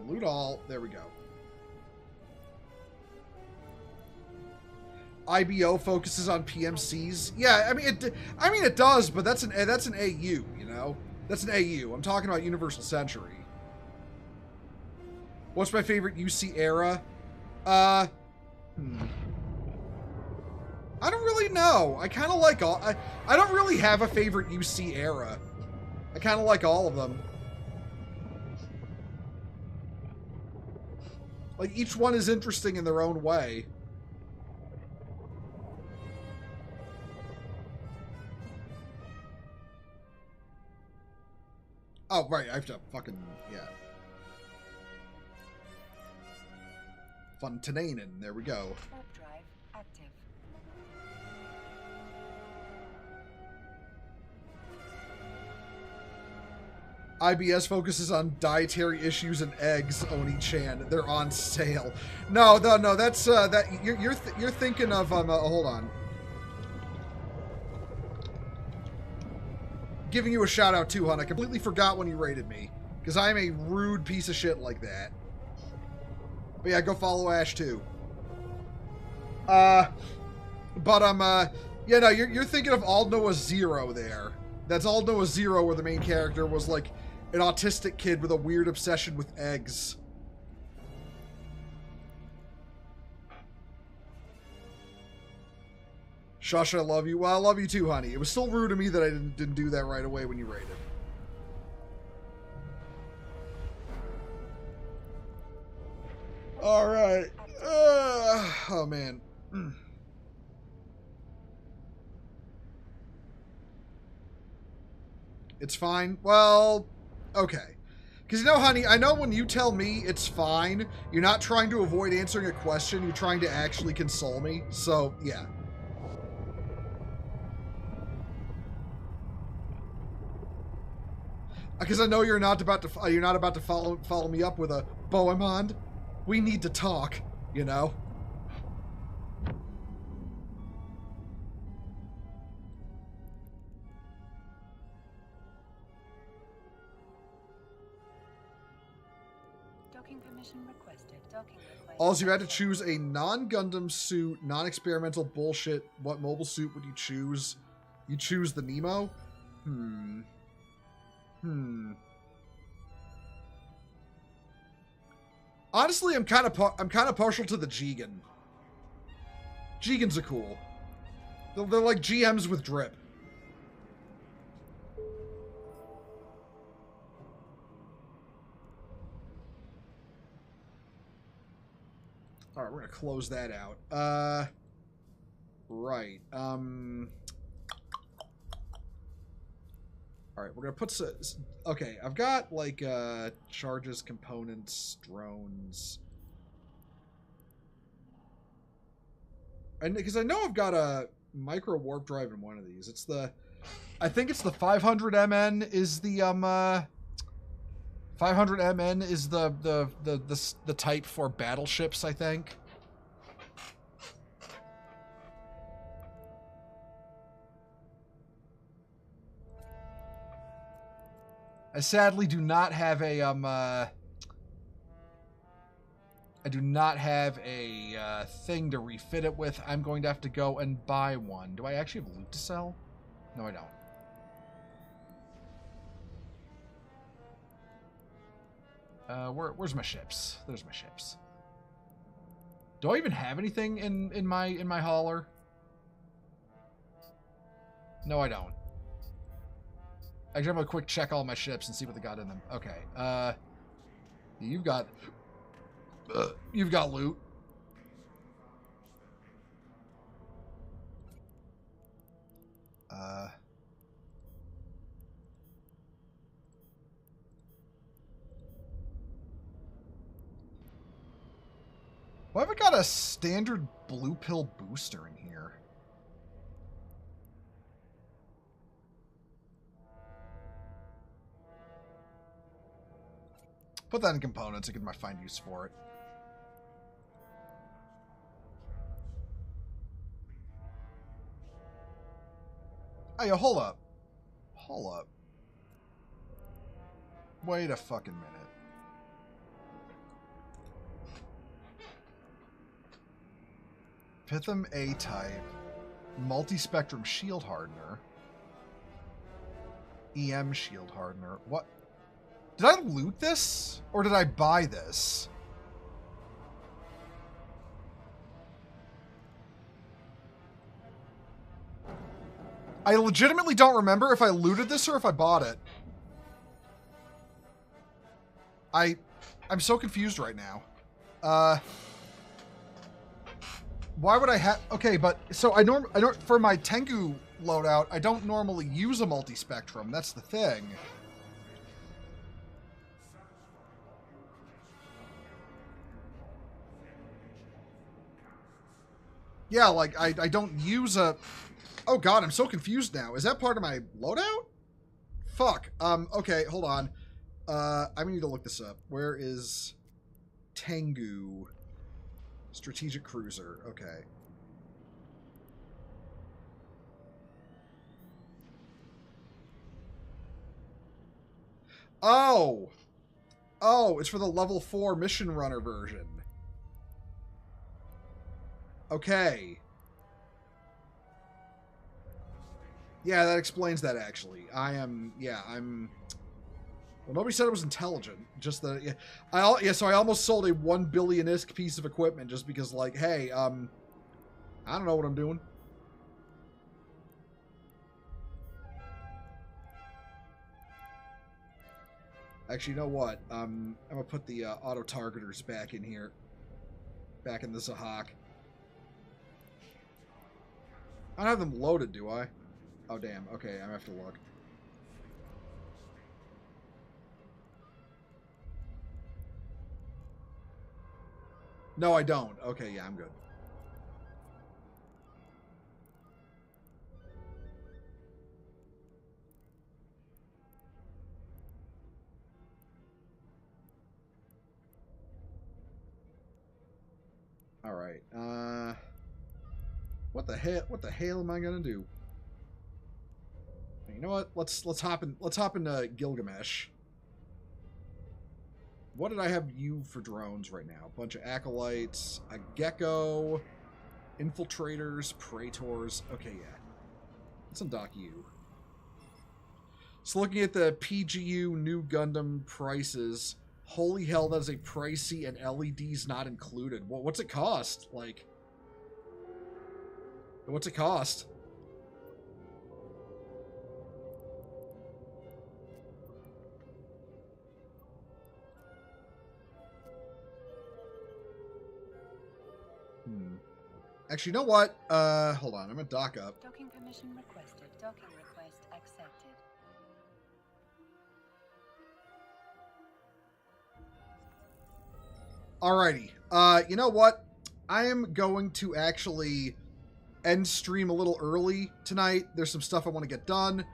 Loot all. There we go. IBO focuses on PMCs. Yeah, I mean it does, but that's an AU, you know? That's an AU. I'm talking about Universal Century. What's my favorite UC era? I don't really know. I kind of like all... I don't really have a favorite UC era. I kind of like all of them. Like, each one is interesting in their own way. Oh, right, I have to fucking... yeah. Funtananen, there we go. Warp drive active. IBS focuses on dietary issues and eggs, Oni-chan. They're on sale. No, that's you're thinking of hold on. Giving you a shout out too, hon. I completely forgot when you rated me because I am a rude piece of shit like that. But yeah, go follow Ash too. Yeah, no, you're thinking of All Noah Zero there. That's All Noah Zero, where the main character was like an autistic kid with a weird obsession with eggs. Shush, I love you. Well, I love you too, honey. It was still rude of me that I didn't do that right away when you rated. All right. Oh, man. It's fine. Well, okay. Because, you know, honey, I know when you tell me it's fine, you're not trying to avoid answering a question. You're trying to actually console me. So, yeah. Because I know you're not about to follow me up with a Bohemond. We need to talk, you know. Docking permission requested. Docking request. Also, you had to choose a non-Gundam suit, non-experimental bullshit. What mobile suit would you choose? You choose the Nemo? Honestly, I'm kind of partial to the Jigen. Jigens are cool. They're like GMs with drip. All right, we're gonna close that out. Right. All right, we're gonna put. Okay, I've got like charges, components, drones, and because I know I've got a micro warp drive in one of these. It's the, I think it's the 500 MN is the 500 MN is the type for battleships, I think. I sadly do not have a I do not have a thing to refit it with. I'm going to have to go and buy one. Do I actually have loot to sell? No, I don't. Where's my ships? There's my ships. Do I even have anything in my hauler? No, I don't. Actually, I'm gonna quick check all my ships and see what they got in them. Okay. You've got loot. Why have I got a standard blue pill booster in here? Put that in components. I can find use for it. Oh, yeah, hold up. Hold up. Wait a fucking minute. Pitham A-type, multi-spectrum shield hardener, EM shield hardener. What? Did I loot this? Or did I buy this? I legitimately don't remember if I looted this or if I bought it. I'm so confused right now. Why would I have... Okay, but... So I don't... For my Tengu loadout, I don't normally use a multi-spectrum. That's the thing. Yeah, like, I don't use a... Oh god, I'm so confused now. Is that part of my loadout? Fuck. Okay, hold on. I need to look this up. Where is... Tengu... Strategic cruiser. Okay. Oh! Oh, it's for the level 4 mission runner version. Okay. Yeah, that explains that, actually. I'm... Well, nobody said it was intelligent. Just that, yeah. So I almost sold a 1 billion-isk piece of equipment just because, like, hey, I don't know what I'm doing. Actually, you know what? I'm gonna put the auto-targeters back in here. Back in the Zahak. I don't have them loaded, do I? Oh, damn. Okay, I'm gonna have to look. No, I don't. Okay, yeah, I'm good. All right. What the hell am I gonna do? You know what? Let's hop into Gilgamesh. What did I have you for drones right now? A bunch of acolytes, a gecko, infiltrators, praetors. Okay, yeah. Let's undock you. So looking at the PGU new Gundam prices, Holy hell, that is a pricey and LEDs not included. What's it cost? Like, what's it cost? Actually, you know what? Hold on. I'm gonna dock up. Docking permission requested. Docking request accepted. Alrighty. You know what? I am going to actually end stream a little early tonight. There's some stuff I want to get done.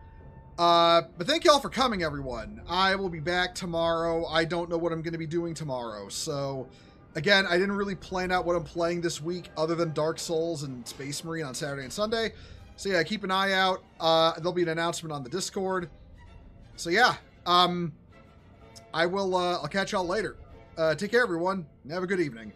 But thank y'all for coming, everyone. I will be back tomorrow. I don't know what I'm going to be doing tomorrow. So, again, I didn't really plan out what I'm playing this week other than Dark Souls and Space Marine on Saturday and Sunday. So, yeah, keep an eye out. There'll be an announcement on the Discord. So, yeah. I will, I'll catch y'all later. Take care, everyone. Have a good evening.